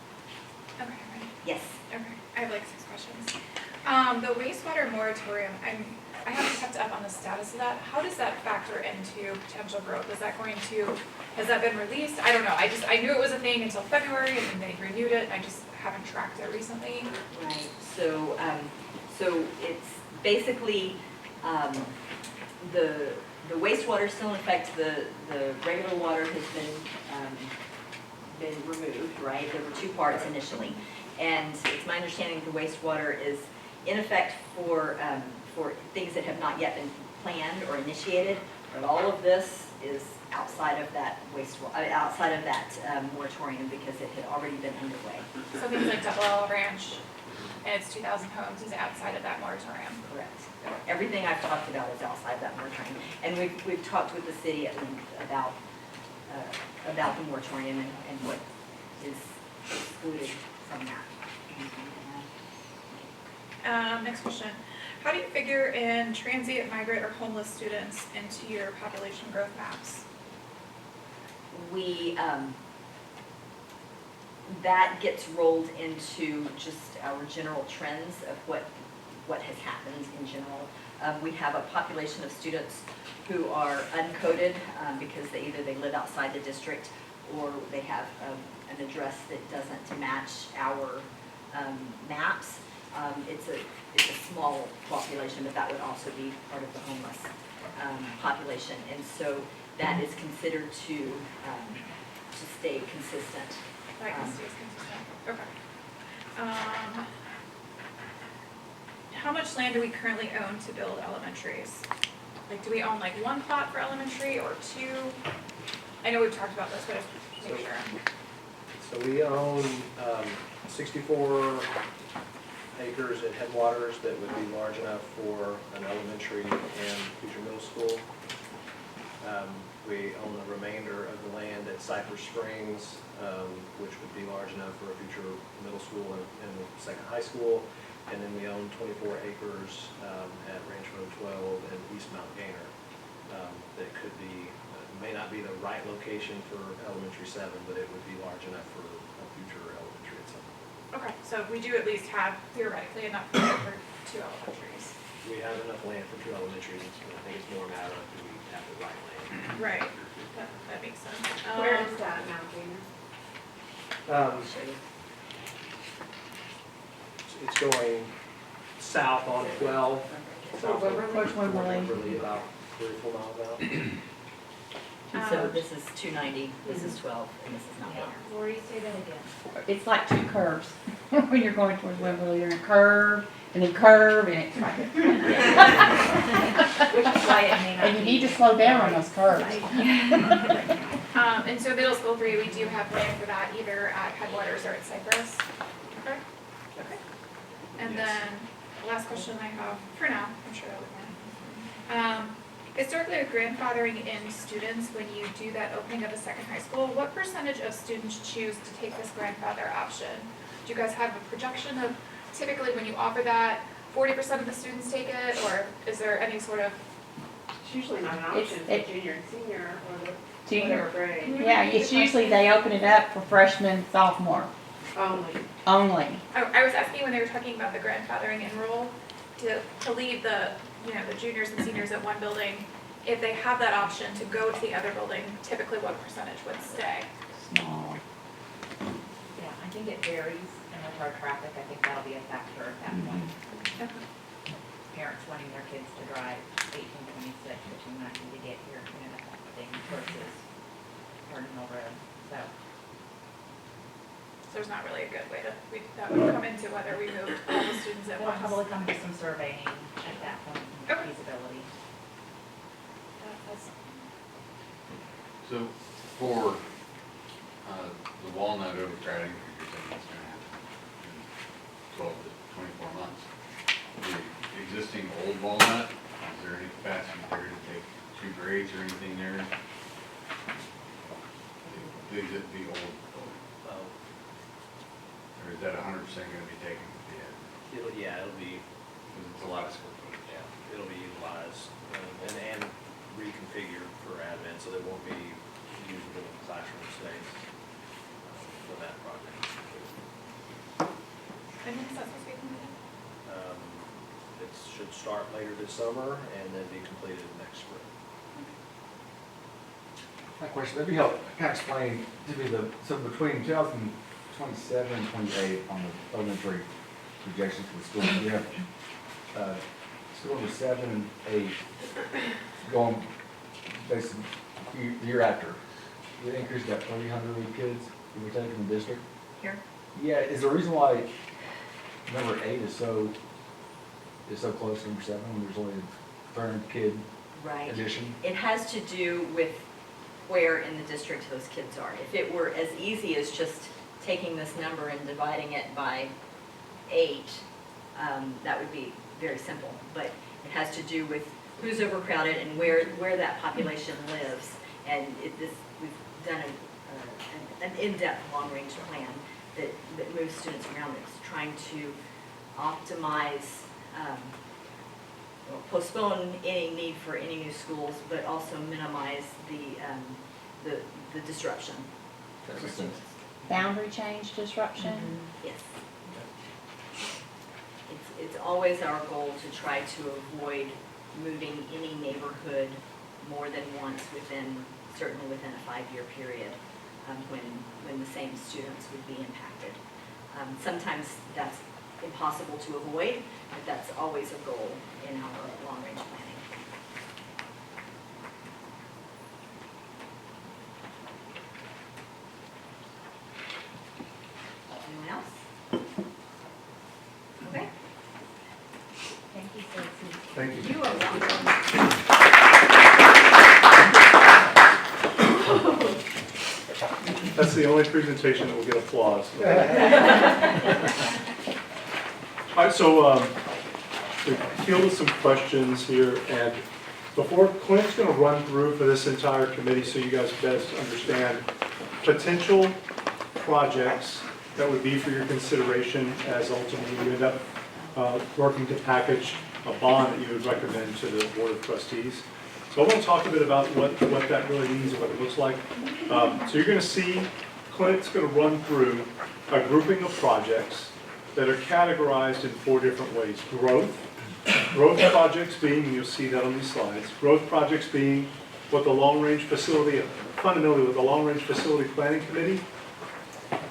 Okay, ready? Yes. Okay, I have like 6 questions. The wastewater moratorium, I haven't kept up on the status of that. How does that factor into potential growth? Has that been released? I don't know. I knew it was a thing until February, and then they renewed it, and I just haven't tracked it recently. Right, so it's basically, the wastewater still in effect, the regular water has been removed, right? There were 2 parts initially. And it's my understanding the wastewater is in effect for things that have not yet been planned or initiated, but all of this is outside of that outside of that moratorium because it had already been underway. So things like Double L Ranch and its 2,000 homes is outside of that moratorium. Correct. Everything I've talked about is outside that moratorium. And we've talked with the city at length about the moratorium and what is excluded from that. Next question. How do you figure in transient, migrant, or homeless students into your population growth maps? We, that gets rolled into just our general trends of what has happened in general. We have a population of students who are uncoded because either they live outside the district or they have an address that doesn't match our maps. It's a small population, but that would also be part of the homeless population. And so that is considered to stay consistent. That stays consistent, okay. How much land do we currently own to build elementaries? Like, do we own like one plot for elementary or two? I know we've talked about this, but just make sure. So we own 64 acres at Headwaters that would be large enough for an elementary and future middle school. We own the remainder of the land at Cypress Springs, which would be large enough for a future middle school and the second high school. And then we own 24 acres at Ranch Road 12 and East Mount Gainer. That could be, may not be the right location for elementary 7, but it would be large enough for a future elementary at 7. Okay, so we do at least have theoretically enough land for 2 elementaries. We have enough land for 2 elementaries, and I think it's more a matter of do we have the right land. Right, that makes sense. Where is that, Mount Gainer? It's going south on 12. So Wimberley? Wimberley, about 3 or 4 miles out. And so this is 290, this is 12, and this is Mount Gainer. Lori, say that again. It's like 2 curves. When you're going towards Wimberley, you're in a curve, and then curve, and it's like, Which is why it may not and you be. need to slow down on those curves. And so middle school 3, we do have land for that either at Headwaters or at Cypress. Okay. Okay. And then the last question I have for now, I'm sure that would work. Historically, with grandfathering in students, when you do that opening of a second high school, what percentage of students choose to take this grandfather option? Do you guys have a projection of typically when you offer that, 40% of the students take it, or is there any sort of? It's usually not an option for junior and senior or the Junior. whatever grade. Yeah, it's usually they open it up for freshmen, sophomore Only. only. I was asking when they were talking about the grandfathering enroll to leave the, the juniors and seniors at one building. If they have that option to go to the other building, typically what percentage would stay? Small. Yeah, I think it varies, and with our traffic, I think that'll be a factor at that point. Parents wanting their kids to drive 1826, which is not easy to get here, that type of thing, versus Cardinal Road, so. So there's not really a good way to, that would come into whether we moved all the students at We'll once. probably come to some surveying at that point, Okay. feasibility. So for the Walnut overcrowding, you're saying it's gonna happen in 12 to 24 months. The existing old Walnut, is there any capacity there to take 2 grades or anything there? The old, or is that 100% gonna be taken at the end? It'll be, Because it's a lot of square footage. yeah, it'll be utilized and reconfigured for admin, so there won't be usable classroom space for that project. And when is that supposed to be completed? It should start later this summer and then be completed next spring. My question, maybe help kind of explain to me so between 2027 and 28 on the elementary projections for the school, you have school number 7 and 8 going basically the year after. You increased about 300 kids you were taking in the district. Here? Yeah, is there a reason why number 8 is so close to number 7 when there's only a 300 kid Right. addition? It has to do with where in the district those kids are. If it were as easy as just taking this number and dividing it by 8, that would be very simple. But it has to do with who's overcrowded and where that population lives. And we've done an in-depth long-range plan that moves students around. It's trying to optimize, postpone any need for any new schools, but also minimize the disruption for students. Boundary change disruption. Yes. It's always our goal to try to avoid moving any neighborhood more than once certainly within a 5-year period. when the same students would be impacted. Sometimes that's impossible to avoid, but that's always a goal in our long-range planning. Anyone else? Okay. Thank you, Stacy. Thank you. You are welcome. That's the only presentation that will get applause. All right, so we fielded some questions here, and before Clint's going to run through for this entire committee so you guys best understand potential projects that would be for your consideration as ultimately you end up working to package a bond that you would recommend to the Board of Trustees. So I want to talk a bit about what that really means and what it looks like. So you're going to see Clint's going to run through a grouping of projects that are categorized in 4 different ways. Growth projects being, and you'll see that on these slides, growth projects being what the long-range facility, fundamentally what the long-range facility planning committee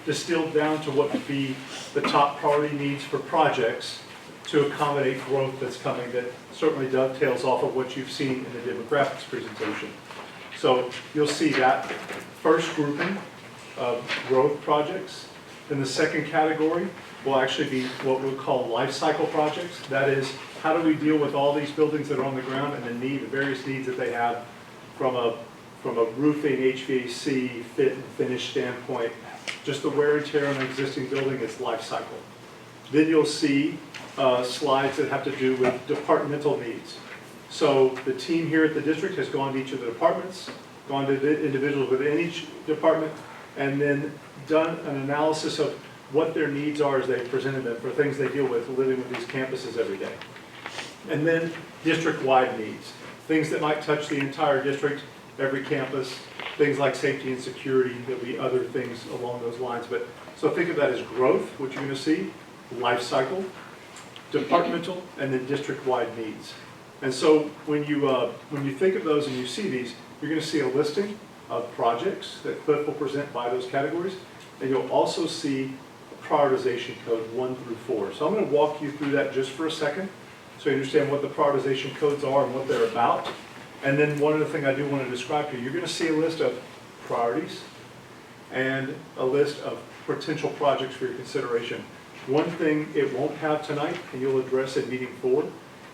distilled down to what would be the top priority needs for projects to accommodate growth that's coming, that certainly dovetails off of what you've seen in the demographics presentation. So you'll see that first grouping of growth projects. Then the second category will actually be what we'll call life cycle projects. That is, how do we deal with all these buildings that are on the ground and the various needs that they have from a roofing, HVAC, fit and finish standpoint. Just the wear and tear on an existing building is life cycle. Then you'll see slides that have to do with departmental needs. So the team here at the district has gone to each of the departments, gone to the individuals within each department, and then done an analysis of what their needs are as they presented them for things they deal with living with these campuses every day. And then district-wide needs, things that might touch the entire district, every campus, things like safety and security, there'll be other things along those lines. But so think of that as growth, which you're going to see, life cycle, departmental, and then district-wide needs. And so when you think of those and you see these, you're going to see a listing of projects that Cliff will present by those categories, and you'll also see a prioritization code 1 through 4. So I'm going to walk you through that just for a second, so you understand what the prioritization codes are and what they're about. And then one other thing I do want to describe to you, you're going to see a list of priorities and a list of potential projects for your consideration. One thing it won't have tonight, and you'll address in meeting 4,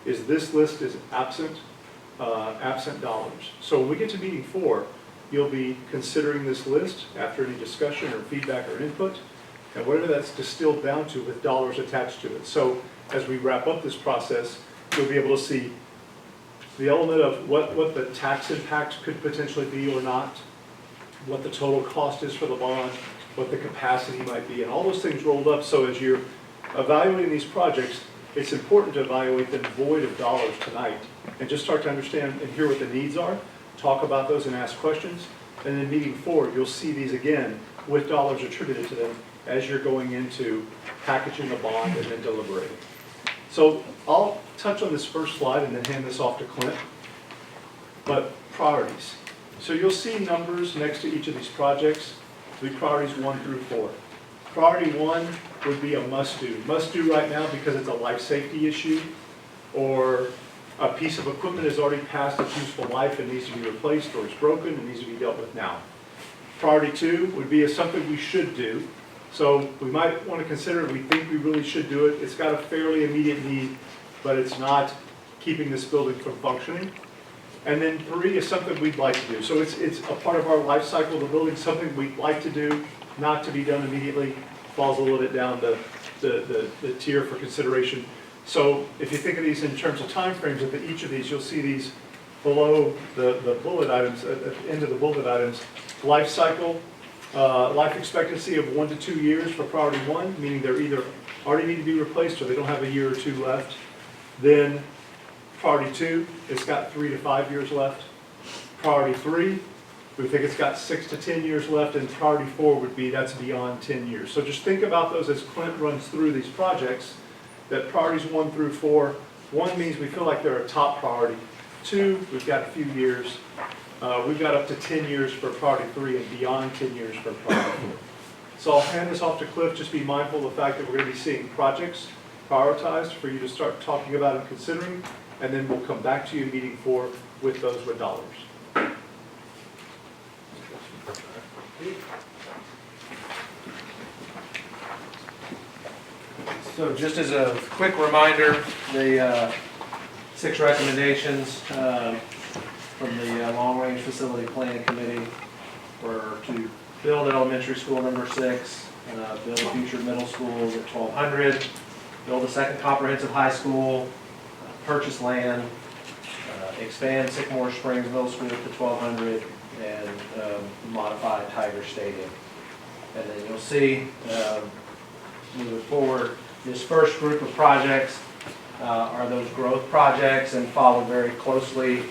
is this list is absent dollars. So when we get to meeting 4, you'll be considering this list after any discussion or feedback or input, and whatever that's distilled down to with dollars attached to it. So as we wrap up this process, you'll be able to see the element of what the tax impacts could potentially be or not, what the total cost is for the bond, what the capacity might be, and all those things rolled up. So as you're evaluating these projects, it's important to evaluate them void of dollars tonight and just start to understand and hear what the needs are, talk about those and ask questions. And then meeting 4, you'll see these again with dollars attributed to them as you're going into packaging a bond and then deliberating. So I'll touch on this first slide and then hand this off to Clint. But priorities. So you'll see numbers next to each of these projects. Be priorities 1 through 4. Priority 1 would be a must-do. Must-do right now because it's a life safety issue, or a piece of equipment has already passed its useful life and needs to be replaced, or it's broken and needs to be dealt with now. Priority 2 would be something we should do. So we might want to consider, we think we really should do it. It's got a fairly immediate need, but it's not keeping this building from functioning. And then 3 is something we'd like to do. So it's a part of our life cycle of the building, something we'd like to do, not to be done immediately, falls a little bit down the tier for consideration. So if you think of these in terms of timeframes, at each of these, you'll see these below the bullet items, at the end of the bullet items. Life cycle, life expectancy of 1 to 2 years for priority 1, meaning they're either already need to be replaced or they don't have a year or 2 left. Then priority 2, it's got 3 to 5 years left. Priority 3, we think it's got 6 to 10 years left, and priority 4 would be that's beyond 10 years. So just think about those as Clint runs through these projects, that priorities 1 through 4, 1 means we feel like they're a top priority. 2, we've got a few years. We've got up to 10 years for priority 3 and beyond 10 years for priority 4. So I'll hand this off to Cliff. Just be mindful of the fact that we're going to be seeing projects prioritized for you to start talking about and considering, and then we'll come back to you in meeting 4 with those with dollars. So just as a quick reminder, the 6 recommendations from the Long Range Facility Planning Committee were to build elementary school number 6, build future middle schools at 1,200, build a second comprehensive high school, purchase land, expand Sycamore Springs Middle School to 1,200, and modify Tiger Stadium. And then you'll see, moving forward, this first group of projects are those growth projects and follow very closely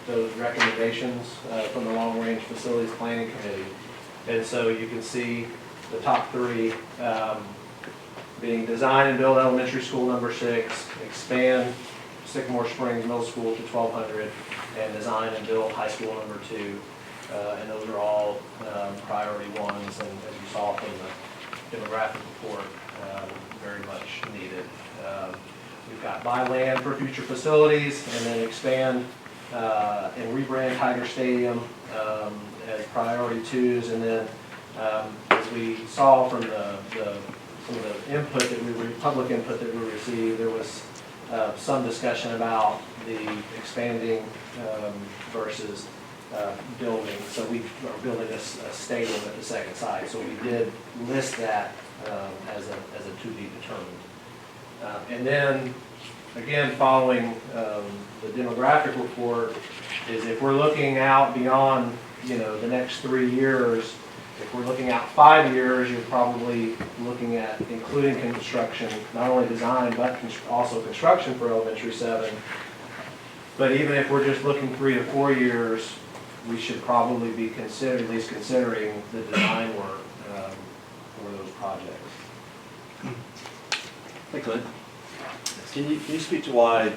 those recommendations from the Long Range Facilities Planning Committee. And so you can see the top 3 being design and build elementary school number 6, expand Sycamore Springs Middle School to 1,200, and design and build high school number 2. And those are all priority ones, and as you saw from the demographic report, very much needed. We've got buy land for future facilities, and then expand and rebrand Tiger Stadium as priority 2s. And then, as we saw from some of the input public input that we received, there was some discussion about the expanding versus building. So we are building a stadium at the second site. So we did list that as a to be determined. And then, again, following the demographic report, is if we're looking out beyond, the next 3 years, if we're looking out 5 years, you're probably looking at including construction, not only design, but also construction for elementary 7. But even if we're just looking 3 to 4 years, we should probably be at least considering the design work for those projects. Hey, Clint. Can you speak to why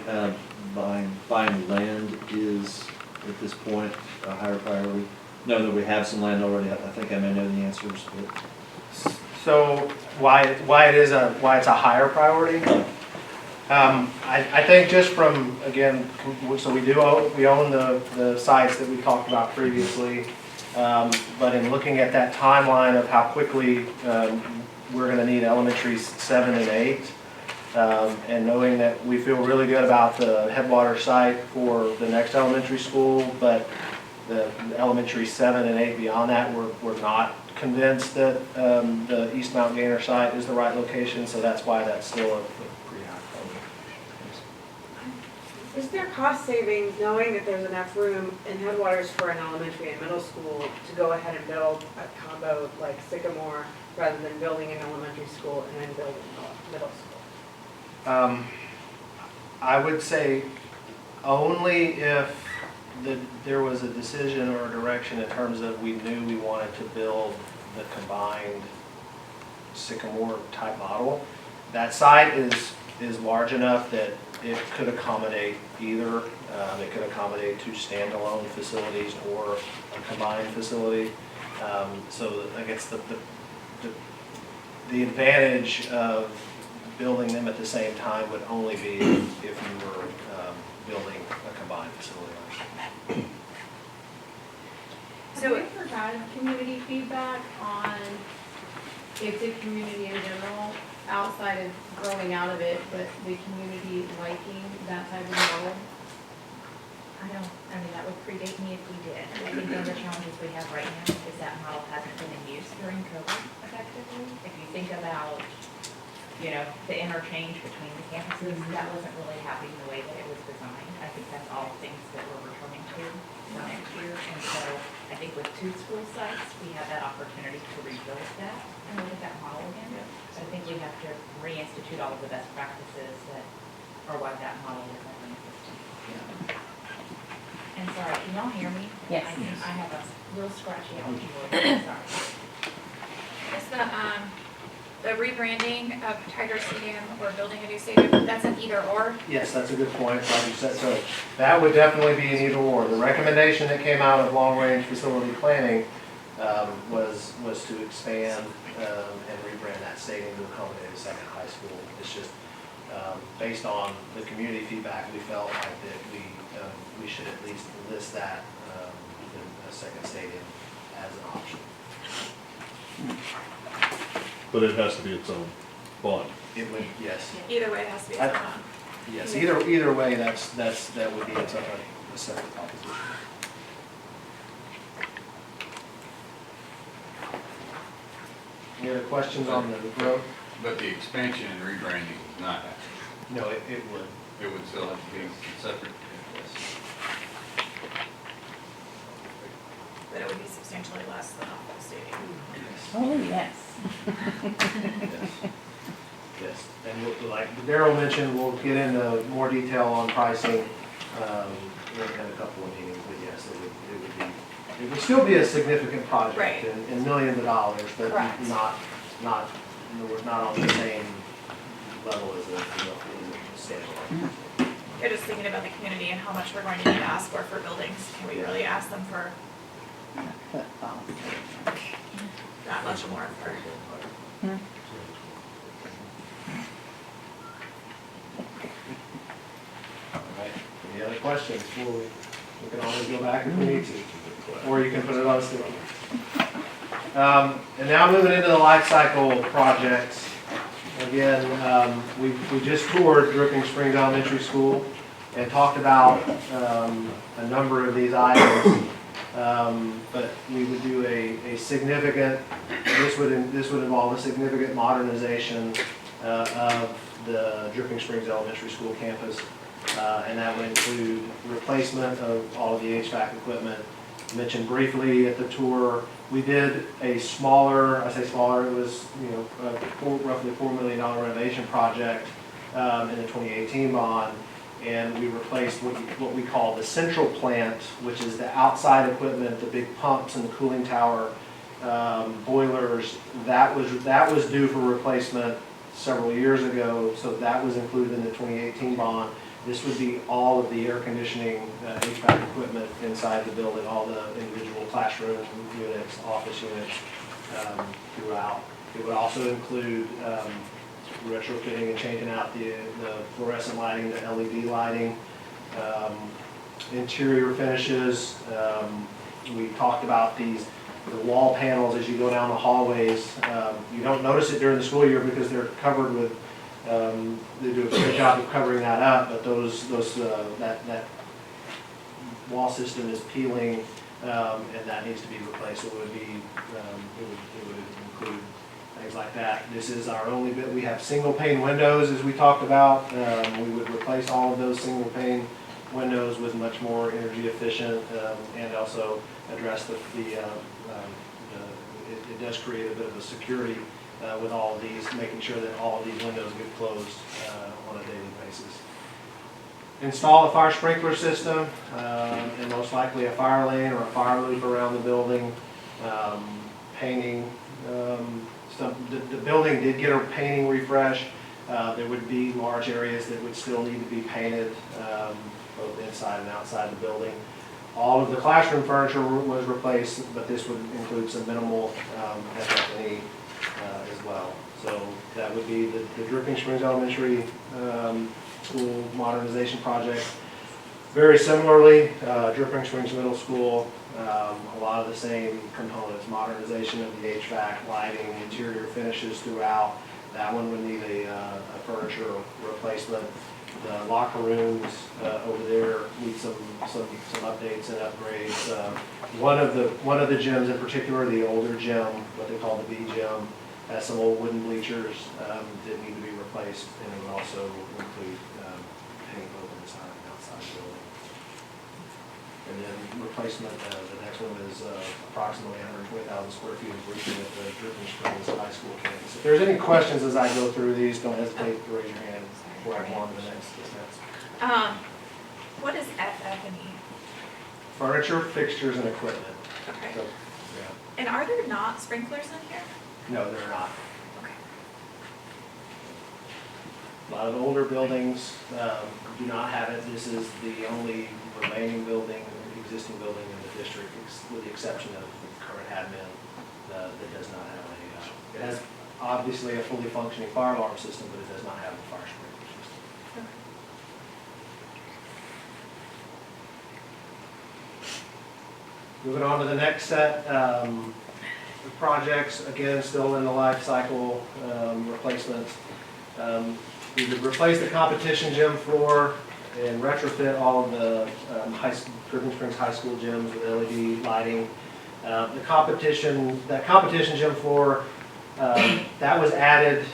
buying land is, at this point, a higher priority? Know that we have some land already. I think I may know the answers, but. So why it's a higher priority? I think just from, again, so we own the sites that we talked about previously, but in looking at that timeline of how quickly we're going to need elementaries 7 and 8, and knowing that we feel really good about the Headwater site for the next elementary school, but the elementary 7 and 8 beyond that, we're not convinced that the East Mount Gainer site is the right location, so that's why that's still a pretty high priority. Is there cost savings knowing that there's enough room in Headwaters for an elementary and middle school to go ahead and build a combo like Sycamore rather than building an elementary school and then building a middle school? I would say only if there was a decision or a direction in terms of we knew we wanted to build the combined Sycamore type model. That site is large enough that it could accommodate either. It could accommodate 2 standalone facilities or a combined facility. So I guess the advantage of building them at the same time would only be if you were building a combined facility. So we ever had community feedback on if the community in general, outside of growing out of it, but the community liking that type of model? That would predate me if we did. I think one of the challenges we have right now is that model hasn't been in use during COVID effectively. If you think about, the interchange between the campuses, that wasn't really happening the way that it was designed. I think that's all things that we're returning to for next year. And so I think with 2 school sites, we have that opportunity to rebuild that and look at that model again. So I think we have to reinstitute all of the best practices that are what that model is in existence. And sorry, can y'all hear me? Yes. I have a real scratchy keyboard, sorry. It's the rebranding of Tiger Stadium or building a new stadium, that's an either or? Yes, that's a good point, glad you said so. That would definitely be an either or. The recommendation that came out of long-range facility planning was to expand and rebrand that stadium to accommodate a second high school. It's just, based on the community feedback, we felt like that we should at least list that, a second stadium as an option. But it has to be its own bond. It would, yes. Either way, it has to be I- its own. Yes, either way, that would be a separate proposition. Any other questions on the growth? But the expansion and rebranding is not happening. No, it would. It would still have to be separate. But it would be substantially less than a full stadium. Oh, yes. Yes. Yes, and like Daryl mentioned, we'll get into more detail on pricing in a couple of meetings, but yes, it would still be a significant project Right. in millions of dollars, but Correct. we're not on the same level as a standalone. You're just thinking about the community and how much we're going to need to ask for buildings. Can we really ask them for Football. that much more for? All right, any other questions? We can always go back if we need to, or you can put it on sticky. And now moving into the life cycle projects. Again, we just toured Dripping Springs Elementary School and talked about a number of these items. But we would do a significant, this would involve a significant modernization of the Dripping Springs Elementary School campus. And that would include replacement of all of the HVAC equipment. Mentioned briefly at the tour, we did a smaller, I say smaller, it was, roughly $4 million renovation project in the 2018 bond. And we replaced what we call the central plant, which is the outside equipment, the big pumps and the cooling tower boilers. That was due for replacement several years ago, so that was included in the 2018 bond. This would be all of the air conditioning, HVAC equipment inside the building, all the individual classroom units, office units throughout. It would also include retrofitting and changing out the fluorescent lighting, the LED lighting, interior finishes. We talked about the wall panels as you go down the hallways. You don't notice it during the school year because they're covered with, they do a great job of covering that up, but that wall system is peeling, and that needs to be replaced. So it would include things like that. This is our only bit. We have single pane windows, as we talked about. We would replace all of those single pane windows with much more energy efficient, and also address it does create a bit of a security with all of these, making sure that all of these windows get closed on a daily basis. Install a fire sprinkler system, and most likely a fire lane or a fire loop around the building. Painting, the building did get a painting refresh. There would be large areas that would still need to be painted, both inside and outside the building. All of the classroom furniture was replaced, but this would include some minimal FF&E as well. So that would be the Dripping Springs Elementary School modernization project. Very similarly, Dripping Springs Middle School, a lot of the same components, modernization of the HVAC, lighting, interior finishes throughout. That one would need a furniture replacement. The locker rooms over there need some updates and upgrades. One of the gyms in particular, the older gym, what they call the B gym, has some old wooden bleachers that need to be replaced, and it would also include paint both inside and outside the building. And then replacement, the next one is approximately 120,000 square feet of roofing at the Dripping Springs High School campus. If there's any questions as I go through these, don't hesitate to raise your hand before I go on to the next. What is FF&E? Furniture, fixtures, and equipment. Okay. So, yeah. And are there not sprinklers in here? No, they're not. Okay. A lot of older buildings do not have it. This is the only remaining building, existing building in the district, with the exception of the current admin, that does not have it has obviously a fully functioning fire alarm system, but it does not have a fire sprinkler system. Moving on to the next set of projects, again, still in the life cycle replacements. We would replace the competition gym floor and retrofit all of the Dripping Springs High School gyms with LED lighting. That competition gym floor, that was added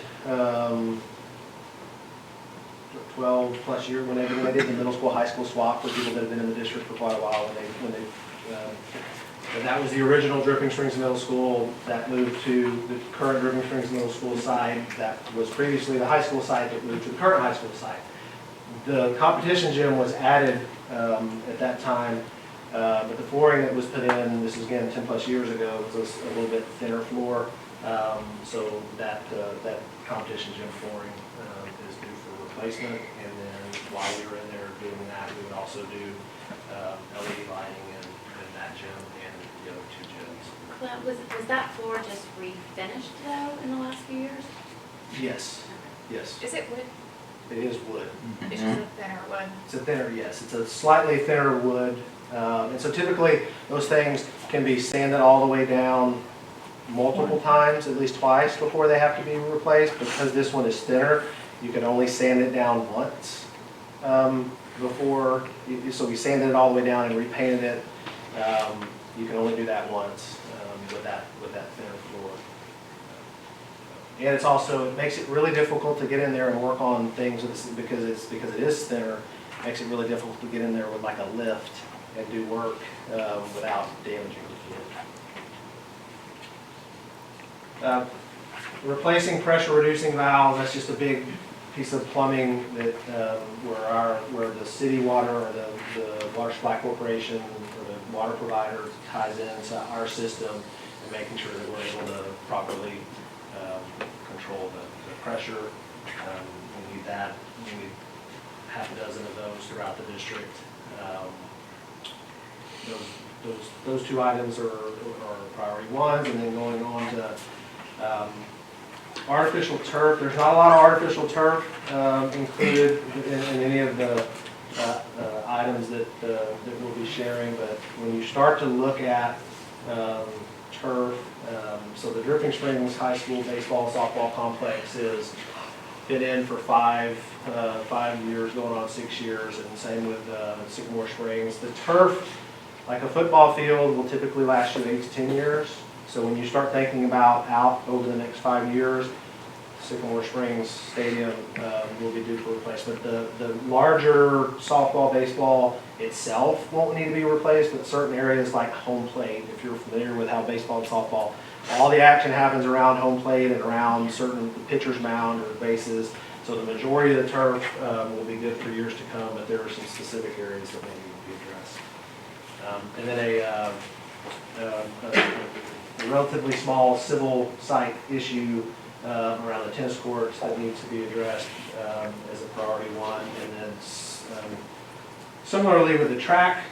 12 plus years when they did the middle school, high school swap for people that have been in the district for quite a while. And that was the original Dripping Springs Middle School that moved to the current Dripping Springs Middle School site. That was previously the high school site that moved to the current high school site. The competition gym was added at that time, but the flooring that was put in, this is again 10 plus years ago, was a little bit thinner floor. So that competition gym flooring is due for replacement. And then while we were in there doing that, we would also do LED lighting in that gym and the other two gyms. Clint, was that floor just refinished though in the last few years? Yes, yes, Is it wood? it is wood. It's just a thinner wood. It's a thinner, yes, it's a slightly thinner wood. And so typically, those things can be sanded all the way down multiple times, at least twice before they have to be replaced. Because this one is thinner, you can only sand it down once so we sanded it all the way down and repainted it. You can only do that once with that thinner floor. And it's also, it makes it really difficult to get in there and work on things because it is thinner. It makes it really difficult to get in there with like a lift and do work without damaging the floor. Replacing pressure reducing valves, that's just a big piece of plumbing that where the city water or the Water Supply Corporation or the water provider ties into our system and making sure that we're able to properly control the pressure. We need that. We need half a dozen of those throughout the district. Those two items are priority ones, and then going on to artificial turf. There's not a lot of artificial turf included in any of the items that we'll be sharing, but when you start to look at turf, so the Dripping Springs High School baseball softball complex is been in for 5 years, going on 6 years, and same with Sycamore Springs. The turf, like a football field, will typically last you 8 to 10 years. So when you start thinking about out over the next 5 years, Sycamore Springs Stadium will be due for replacement. The larger softball, baseball itself won't need to be replaced, but certain areas like home plate, if you're familiar with how baseball and softball, all the action happens around home plate and around certain pitcher's mound or bases. So the majority of the turf will be good for years to come, but there are some specific areas that may need to be addressed. And then a relatively small civil site issue around the tennis courts that needs to be addressed as a priority one. And then similarly with the track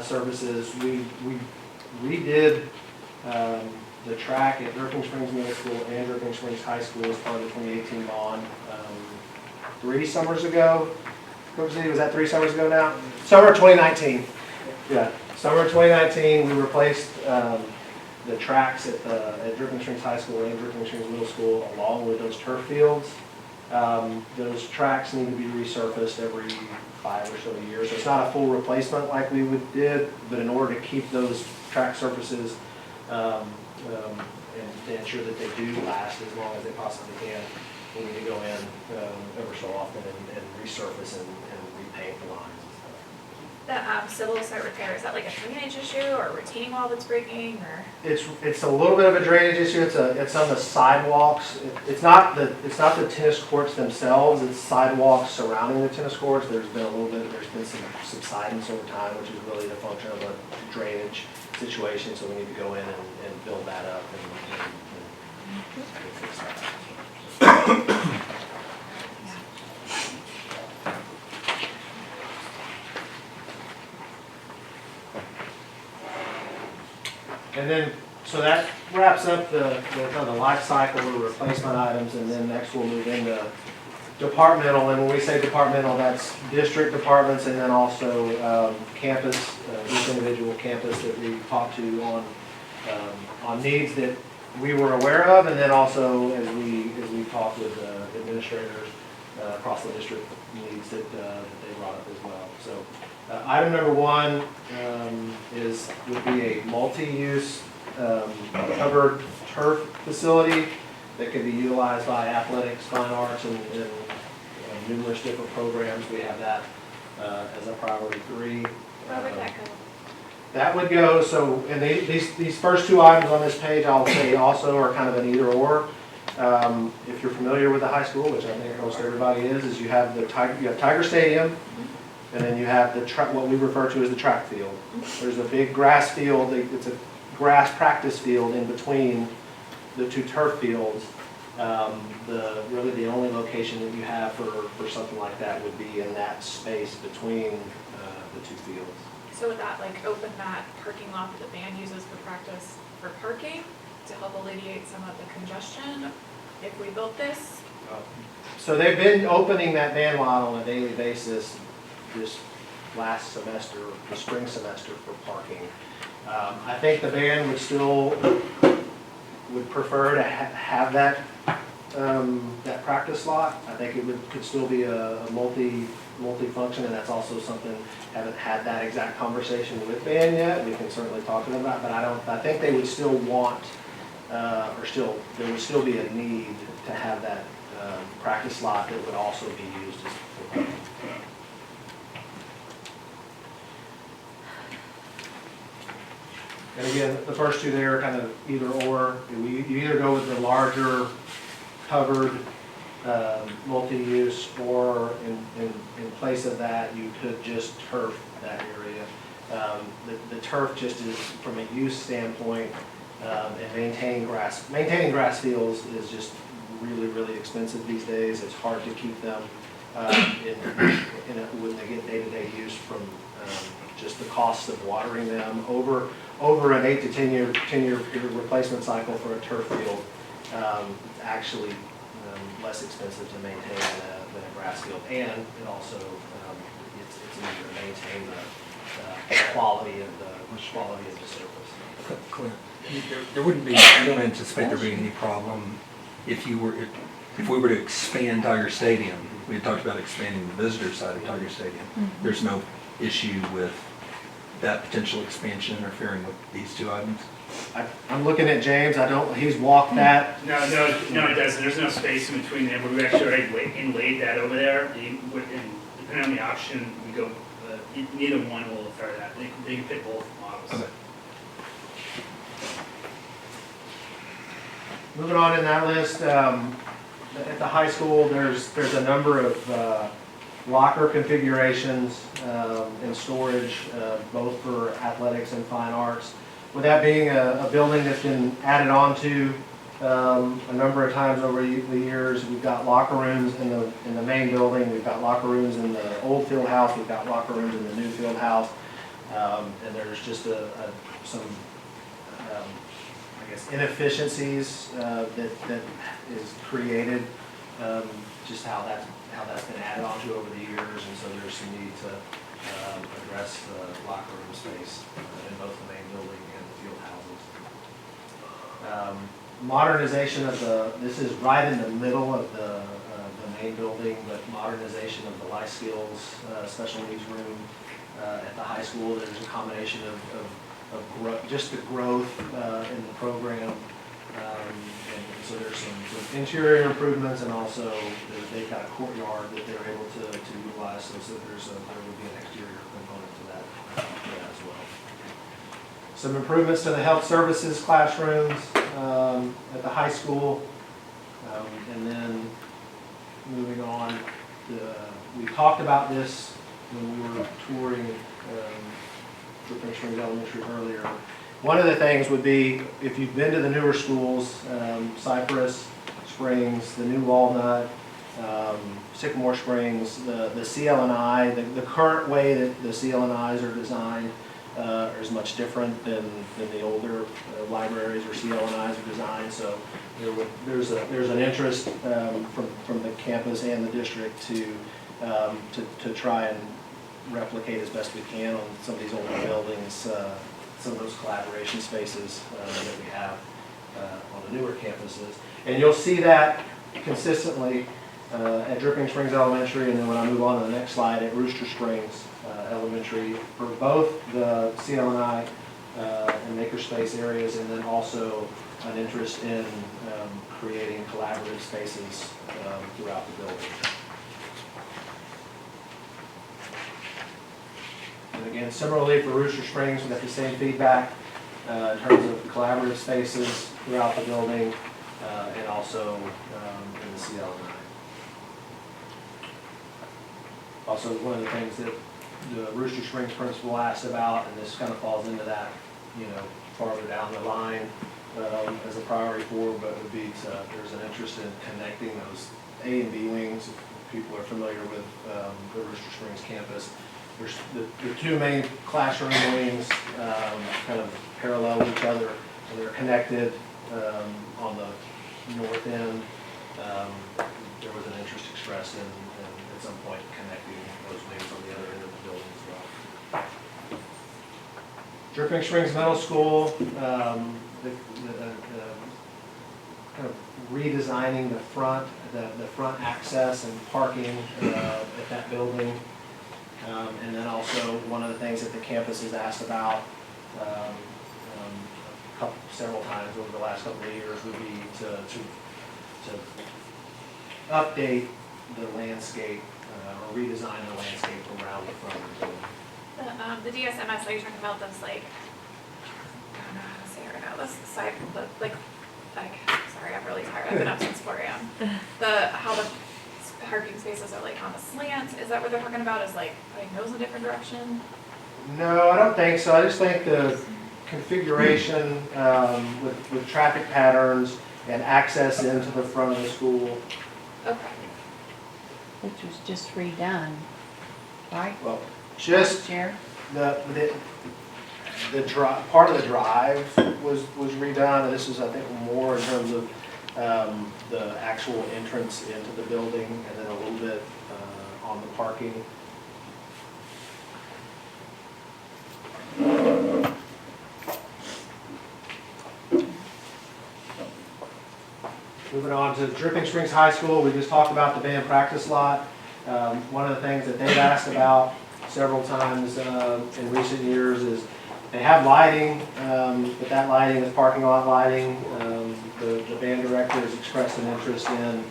services, we redid the track at Dripping Springs Middle School and Dripping Springs High School as part of the 2018 bond 3 summers ago. Coach Z, was that 3 summers ago now? Summer 2019. Yeah, summer 2019, we replaced the tracks at Dripping Springs High School and Dripping Springs Middle School along with those turf fields. Those tracks need to be resurfaced every 5 or so years. So it's not a full replacement like we did, but in order to keep those track surfaces and to ensure that they do last as long as they possibly can, we need to go in ever so often and resurface and repaint the lines and stuff. That civil site repair, is that like a drainage issue or a retaining wall that's breaking, or? It's a little bit of a drainage issue. It's on the sidewalks. It's not the tennis courts themselves. It's sidewalks surrounding the tennis courts. There's been some subsidence over time, which is really the function of a drainage situation. So we need to go in and build that up and fix that. And then, so that wraps up the kind of the life cycle of replacement items, and then next we'll move into departmental, and when we say departmental, that's district departments, and then also campus, each individual campus that we talked to on needs that we were aware of, and then also as we talked with administrators across the district, needs that they brought up as well. So item number one would be a multi-use covered turf facility that could be utilized by athletics, fine arts, and numerous different programs. We have that as a priority 3. Where would that go? That would go, so, and these first 2 items on this page, I'll say also are kind of an either or. If you're familiar with the high school, which I think most everybody is you have Tiger Stadium, and then you have what we refer to as the track field. There's a big grass field, it's a grass practice field in between the 2 turf fields. Really the only location that you have for something like that would be in that space between the 2 fields. So would that like open that parking lot that the band uses for practice for parking to help alleviate some of the congestion if we built this? So they've been opening that band lot on a daily basis this last semester, the spring semester, for parking. I think the band would prefer to have that that practice lot. I think it could still be a multi-function, and that's also something, haven't had that exact conversation with band yet. We can certainly talk to them about, but I think they would still want, there would still be a need to have that practice lot that would also be used as for parking. And again, the first 2 there are kind of either or. You either go with the larger covered multi-use, or in place of that, you could just turf that area. The turf just is, from a use standpoint, and maintaining grass fields is just really, really expensive these days. It's hard to keep them when they get day-to-day use from just the cost of watering them over an 8 to 10 year replacement cycle for a turf field. It's actually less expensive to maintain than a grass field, and it also it's easier to maintain the quality of the surface. Clint, there wouldn't be, I don't anticipate there being any problem if we were to expand Tiger Stadium. We had talked about expanding the visitor side of Tiger Stadium. There's no issue with that potential expansion interfering with these 2 items? I'm looking at James, he's walked that. No, it doesn't. There's no space in between them. We've actually already inlaid that over there. And depending on the option, we go, neither one will affect that. They can fit both models. Okay. Moving on in that list, at the high school, there's a number of locker configurations and storage, both for athletics and fine arts. With that being a building that's been added on to a number of times over the years, we've got locker rooms in the main building, we've got locker rooms in the old field house, we've got locker rooms in the new field house, and there's just some I guess inefficiencies that is created, just how that's been added onto over the years, and so there's some need to address the locker room space in both the main building and the field houses. Modernization of this is right in the middle of the main building, but modernization of the life skills special needs room at the high school. There's a combination of just the growth in the program. And so there's some interior improvements, and also they've got a courtyard that they're able to utilize, so there would be an exterior component to that as well. Some improvements to the health services classrooms at the high school, and then moving on, we talked about this when we were touring Dripping Springs Elementary earlier. One of the things would be, if you've been to the newer schools, Cypress Springs, the new Walnut, Sycamore Springs, the CL&I, the current way that the CL&Is are designed, is much different than the older libraries or CLNIs are designed. So there's an interest from the campus and the district to try and replicate as best we can on some of these older buildings, some of those collaboration spaces that we have on the newer campuses. And you'll see that consistently at Dripping Springs Elementary, and then when I move on to the next slide, at Rooster Springs Elementary, for both the CLNI and makerspace areas, and then also an interest in creating collaborative spaces throughout the building. And again, similarly for Rooster Springs, we got the same feedback in terms of collaborative spaces throughout the building and also in the CLNI. Also, one of the things that the Rooster Springs principal asked about, and this kind of falls into that, farther down the line as a priority for, but would be there's an interest in connecting those A and B wings. If people are familiar with the Rooster Springs campus, there's the two main classroom wings kind of parallel each other, and they're connected on the north end. There was an interest expressed in at some point connecting those wings on the other end of the building as well. Dripping Springs Middle School, kind of redesigning the front access and parking at that building. And then also one of the things that the campus has asked about several times over the last couple of years would be to update the landscape or redesign the landscape around the front of the building. The DSMS that you're talking about, those like, I don't know how to say it right now, this side, sorry, I'm really tired, I've been up since 4 a.m. How the parking spaces are like on a slant, is that what they're talking about, is like putting those in a different direction? No, I don't think so. I just think the configuration with traffic patterns and access into the front of the school. Okay. Which was just redone, right? Well, just Chair? the part of the drive was redone, and this is, I think, more in terms of the actual entrance into the building, and then a little bit on the parking. Moving on to Dripping Springs High School, we just talked about the band practice lot. One of the things that they've asked about several times in recent years is they have lighting, but that lighting is parking lot lighting. The band director has expressed an interest in,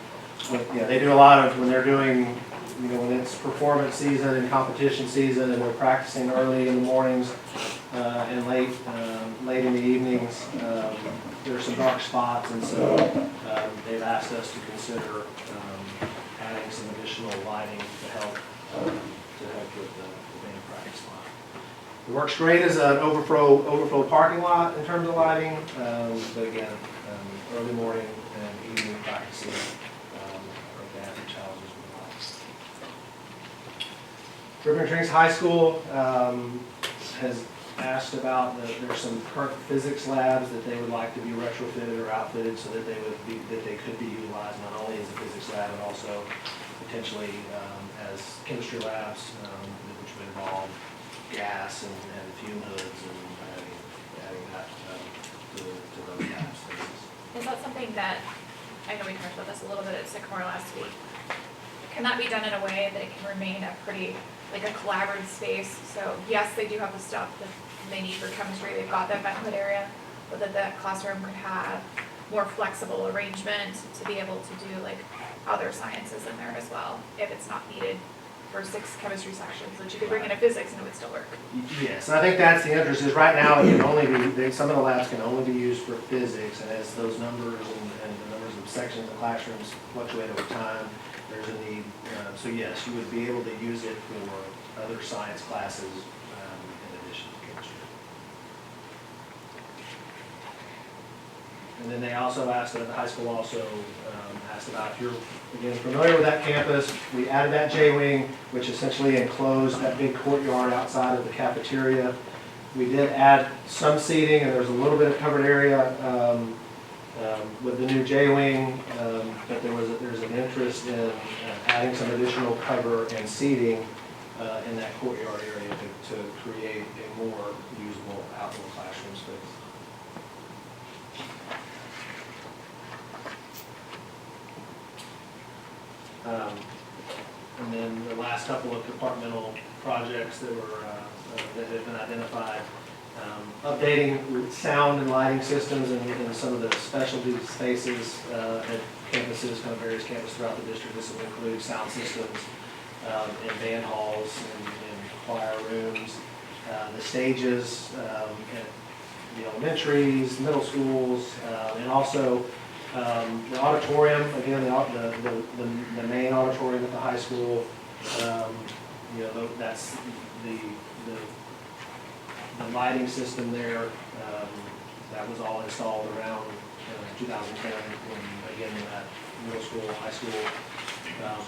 they do a lot of, when they're doing, when it's performance season and competition season and they're practicing early in the mornings and late in the evenings, there's some dark spots, and so they've asked us to consider adding some additional lighting to help with the band practice lot. It works great as an overflow parking lot in terms of lighting, but again, early morning and evening practices, they have some challenges with lights. Dripping Springs High School has asked about, there's some current physics labs that they would like to be retrofitted or outfitted so that they could be utilized not only as a physics lab, but also potentially as chemistry labs, which would involve gas and fume hoods and adding that to those lab spaces. Is that something that, I know we talked about this a little bit at Sycamore last week, can that be done in a way that it can remain a pretty, like a collaborative space? So yes, they do have the stuff that they need for chemistry, they've got that vent hood area, but that the classroom could have more flexible arrangement to be able to do like other sciences in there as well, if it's not needed for 6 chemistry sections, that you could bring in a physics and it would still work. Yes, and I think that's the interest, is right now it can only be, some of the labs can only be used for physics, and as those numbers and the numbers of sections and classrooms fluctuate over time, there's a need, so yes, you would be able to use it for other science classes in addition to chemistry. And then they also asked, the high school also asked about, if you're, again, familiar with that campus, we added that J-wing, which essentially enclosed that big courtyard outside of the cafeteria. We did add some seating, and there's a little bit of covered area with the new J-wing, but there's an interest in adding some additional cover and seating in that courtyard area to create a more usable outdoor classroom space. And then the last couple of departmental projects that have been identified. Updating sound and lighting systems in some of the specialty spaces at campuses, kind of various campuses throughout the district. This will include sound systems in band halls and choir rooms, the stages at the elementaries, middle schools, and also the auditorium, again, the main auditorium at the high school. That's the lighting system there, that was all installed around 2010, when, again, that middle school, high school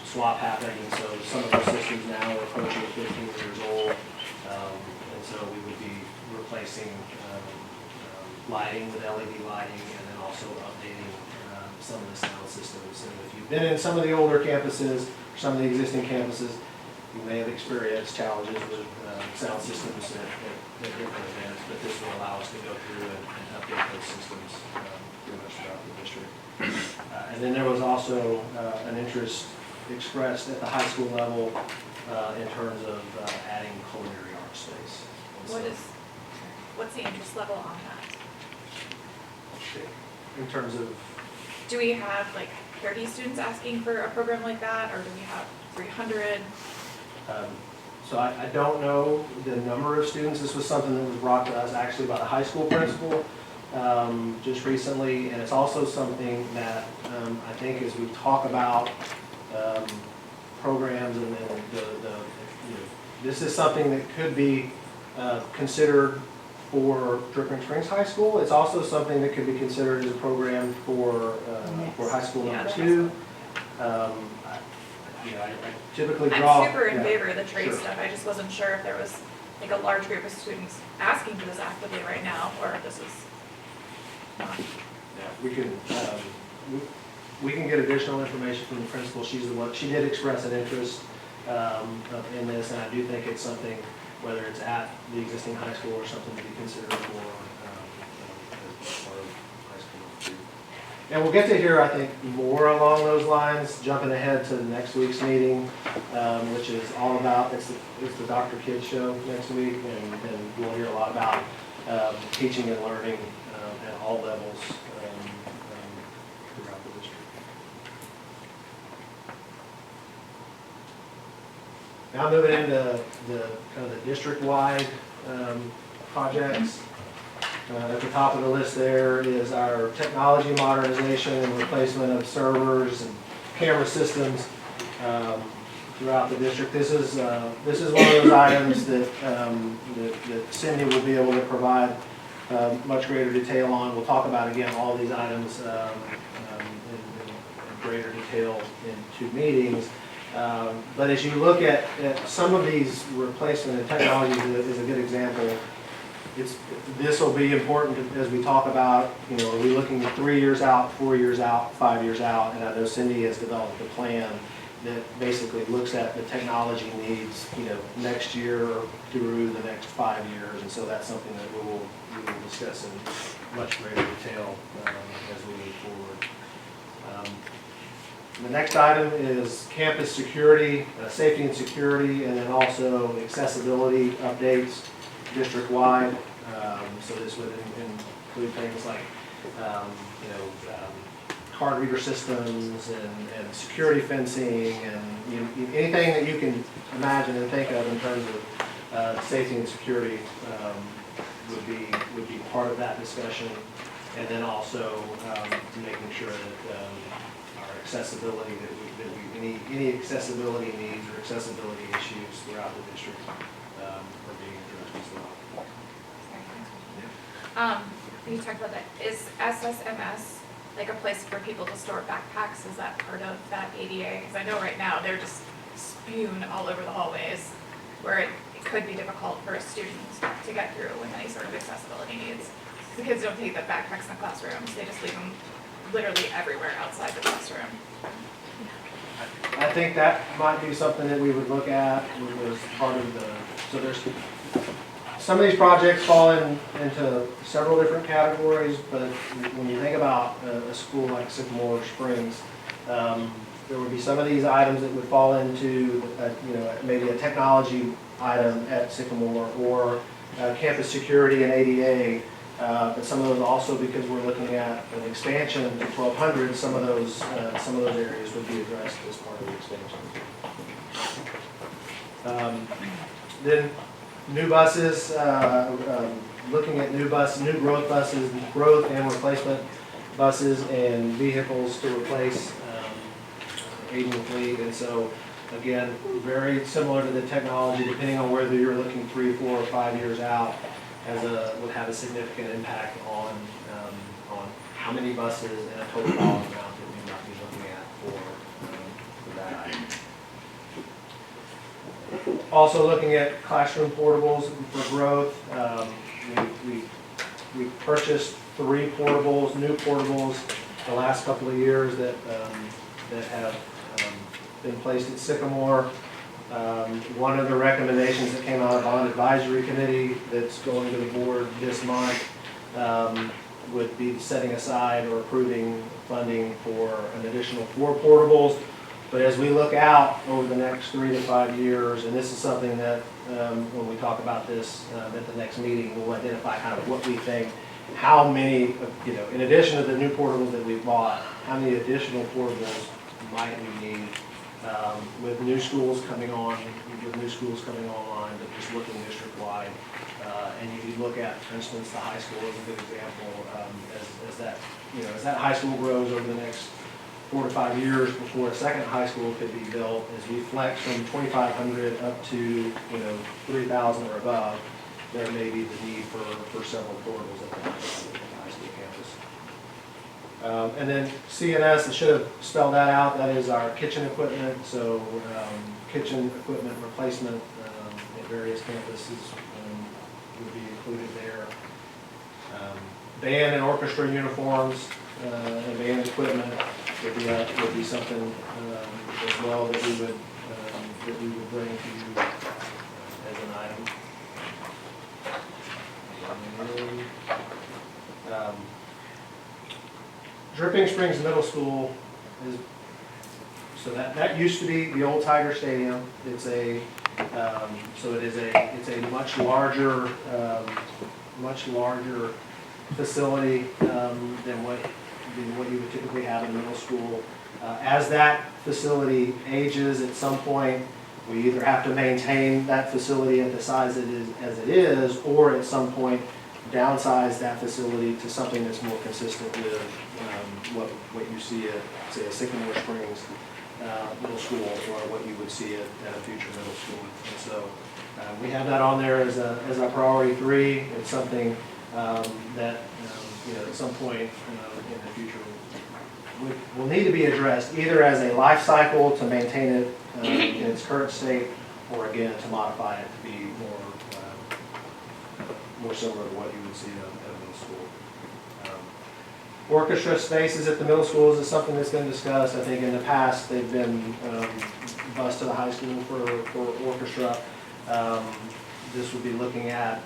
swap happened, and so some of those systems now are approaching 15 years old, and so we would be replacing lighting with LED lighting, and then also updating some of the sound systems. And if you've been in some of the older campuses, or some of the existing campuses, you may have experienced challenges with sound systems at different events, but this will allow us to go through and update those systems pretty much throughout the district. And then there was also an interest expressed at the high school level in terms of adding culinary art space. And What's the interest level on that? in terms of, Do we have like 30 students asking for a program like that, or do we have 300? so I don't know the number of students. This was something that was brought to us actually by the high school principal just recently, and it's also something that I think as we talk about programs and this is something that could be considered for Dripping Springs High School. It's also something that could be considered as a program for high school number 2. I typically draw. I'm super in yeah, favor of the trade sure. stuff. I just wasn't sure if there was like a large group of students asking for this actively right now, or if this is not. Yeah, we can get additional information from the principal. She's the one, she did express an interest in this, and I do think it's something, whether it's at the existing high school or something to be considered for as part of high school too. And we'll get to hear, I think, more along those lines, jumping ahead to the next week's meeting, which is all about, it's the Dr. Kids show next week, and we'll hear a lot about teaching and learning at all levels throughout the district. Now moving into the kind of the district-wide projects. At the top of the list there is our technology modernization and replacement of servers and camera systems throughout the district. This is one of those items that Cindy will be able to provide much greater detail on. We'll talk about, again, all these items in greater detail in 2 meetings. But as you look at some of these replacement and technology is a good example. This will be important as we talk about, are we looking 3 years out, 4 years out, 5 years out? And I know Cindy has developed a plan that basically looks at the technology needs, next year through the next 5 years. And so that's something that we will discuss in much greater detail as we move forward. The next item is campus security, safety and security, and then also accessibility updates district-wide. So this would include things like, card reader systems and security fencing and anything that you can imagine and think of in terms of safety and security would be part of that discussion. And then also making sure that our accessibility, any accessibility needs or accessibility issues throughout the district are being addressed as well. You talked about that. Is SSMS like a place for people to store backpacks? Is that part of that ADA? Because I know right now they're just spewed all over the hallways, where could be difficult for a student to get through with any sort of accessibility needs. The kids don't take the backpacks in the classrooms, they just leave them literally everywhere outside the classroom. I think that might be something that we would look at as part of the, so there's, some of these projects fall into several different categories, but when you think about a school like Sycamore Springs, there would be some of these items that would fall into, maybe a technology item at Sycamore, or campus security and ADA. But some of those also, because we're looking at an expansion to 1,200, some of those areas would be addressed as part of the expansion. Then new buses, looking at new growth buses, growth and replacement buses and vehicles to replace aging fleet. And so, again, very similar to the technology, depending on whether you're looking 3, 4, or 5 years out, would have a significant impact on how many buses and a total dollar amount that we might be looking at for that item. Also looking at classroom portables for growth. We purchased 3 portables, new portables, the last couple of years that have been placed at Sycamore. One of the recommendations that came out of Bond Advisory Committee that's going to the board this month would be setting aside or approving funding for an additional 4 portables. But as we look out over the next 3 to 5 years, and this is something that when we talk about this at the next meeting, we'll identify kind of what we think, how many, in addition to the new portables that we've bought, how many additional portables might we need with new schools coming online, but just looking district-wide. And you look at, for instance, the high school is a good example, as that high school grows over the next 4 to 5 years before a second high school could be built, as we flex from 2,500 up to 3,000 or above, there may be the need for several portables at the high school campus. And then CNS, I should have spelled that out, that is our kitchen equipment, so kitchen equipment replacement at various campuses would be included there. Band and orchestra uniforms and band equipment would be something as well that we would bring to you as an item. Dripping Springs Middle School is, so that used to be the old Tiger Stadium. It's a it's a much larger facility than what you would typically have in a middle school. As that facility ages, at some point, we either have to maintain that facility at the size it is, or at some point downsize that facility to something that's more consistent with what you see at, say, a Sycamore Springs middle school, or what you would see at a future middle school. And so we have that on there as a priority 3. It's something that at some point in the future will need to be addressed, either as a life cycle to maintain it in its current state, or again to modify it to be more similar to what you would see at a middle school. Orchestra spaces at the middle schools is something that's been discussed. I think in the past they've been bused to the high school for orchestra. This would be looking at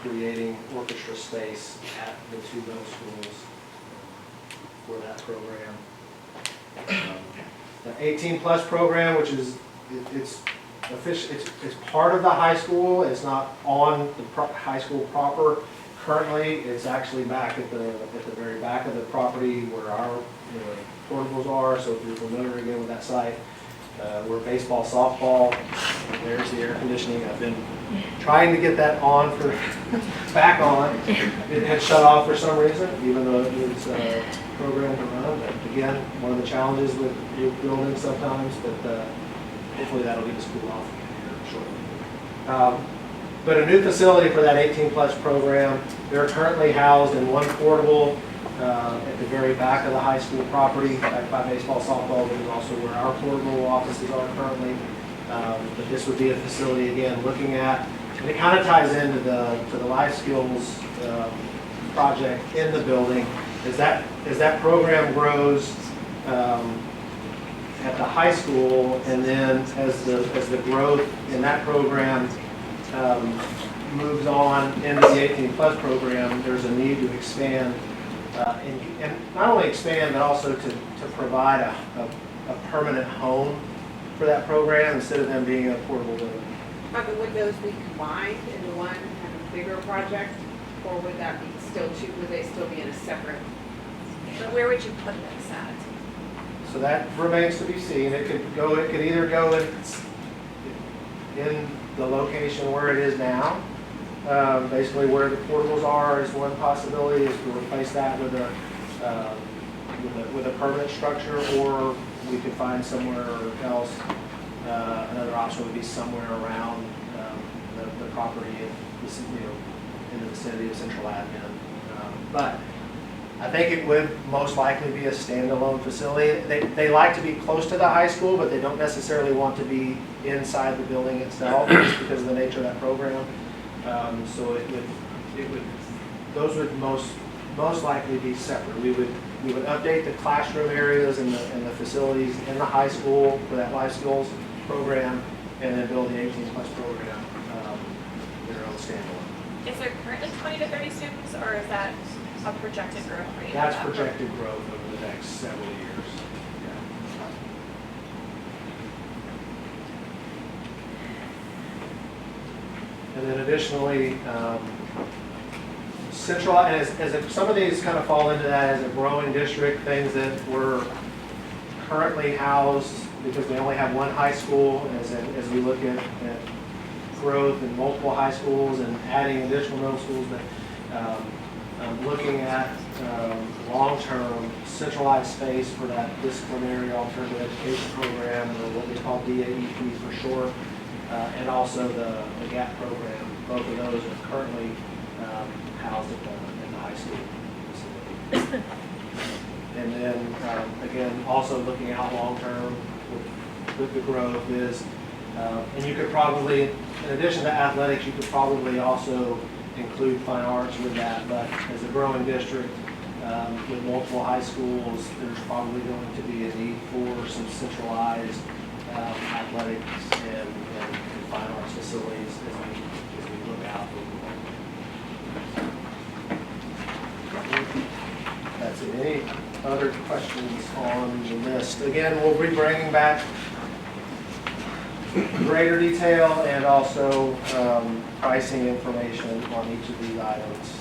creating orchestra space at the 2 middle schools for that program. The 18+ program, which is it's part of the high school. It's not on the high school proper. Currently, it's actually back at the very back of the property where our portables are. So if you're familiar again with that site, where baseball, softball, there's the air conditioning. I've been trying to get that back on. It had shut off for some reason, even though it was programmed to run. But again, one of the challenges with buildings sometimes, but hopefully that'll get us cooled off here shortly. But a new facility for that 18+ program. They're currently housed in one portable at the very back of the high school property, back by baseball, softball, which is also where our portable offices are currently. But this would be a facility, again, looking at, and it kind of ties into the life skills project in the building. As that program grows at the high school, and then as the growth in that program moves on into the 18+ program, there's a need to expand, and not only expand, but also to provide a permanent home for that program instead of them being a portable building. Michael, would those be combined into one kind of bigger project, or would that be would they still be in a separate? So where would you put this at? So that remains to be seen. It could either go in the location where it is now. Basically where the portables are is one possibility, is to replace that with a permanent structure, or we could find somewhere else. Another option would be somewhere around the property in the vicinity of central admin. But I think it would most likely be a standalone facility. They like to be close to the high school, but they don't necessarily want to be inside the building itself just because of the nature of that program. So those would most likely be separate. We would update the classroom areas and the facilities in the high school for that life skills program, and then build the 18+ program their own standalone. Is there currently 20 to 30 students, or is that a projected growth rate? That's projected growth over the next several years. And then additionally, central, and some of these kind of fall into that as a growing district, things that were currently housed because we only have one high school, as we look at growth in multiple high schools and adding additional middle schools, but looking at long-term centralized space for that disciplinary alternative education program, or what we call DAEP for short, and also the GAP program. Both of those are currently housed in the high school facility. And then, again, also looking out long-term with the growth is, and you could probably, in addition to athletics, you could probably also include fine arts with that, but as a growing district with multiple high schools, there's probably going to be a need for some centralized athletics and fine arts facilities as we look out. That's it. Any other questions on the list? Again, we'll be bringing back greater detail and also pricing information on each of these items.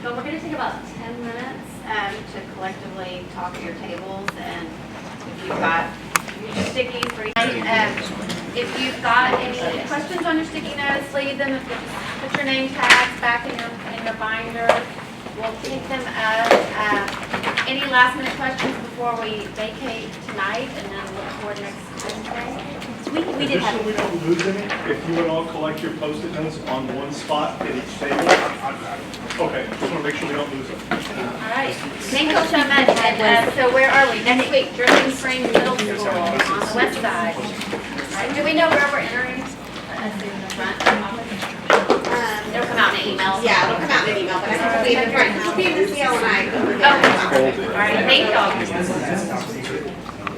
So we're going to take about 10 minutes to collectively talk at your tables, and if you've got your stickies for if you've got any questions on your sticky notes, leave them. Put your name tags back in your binder. We'll pick them up. Any last minute questions before we vacate tonight and then look forward next Wednesday? We did have. Just so we don't lose any, if you would all collect your Post-it notes on one spot at each table. Okay, just want to make sure we don't lose them. All right. Thank you so much. And so where are we? Next week, Dripping Springs Middle School on the west side. All right. Do we know where we're entering? In the front office? It'll come out in an email. Yeah, it'll come out in an email, but I think it'll be in the front, it'll be in the CL and I. Okay. All right. Thank y'all.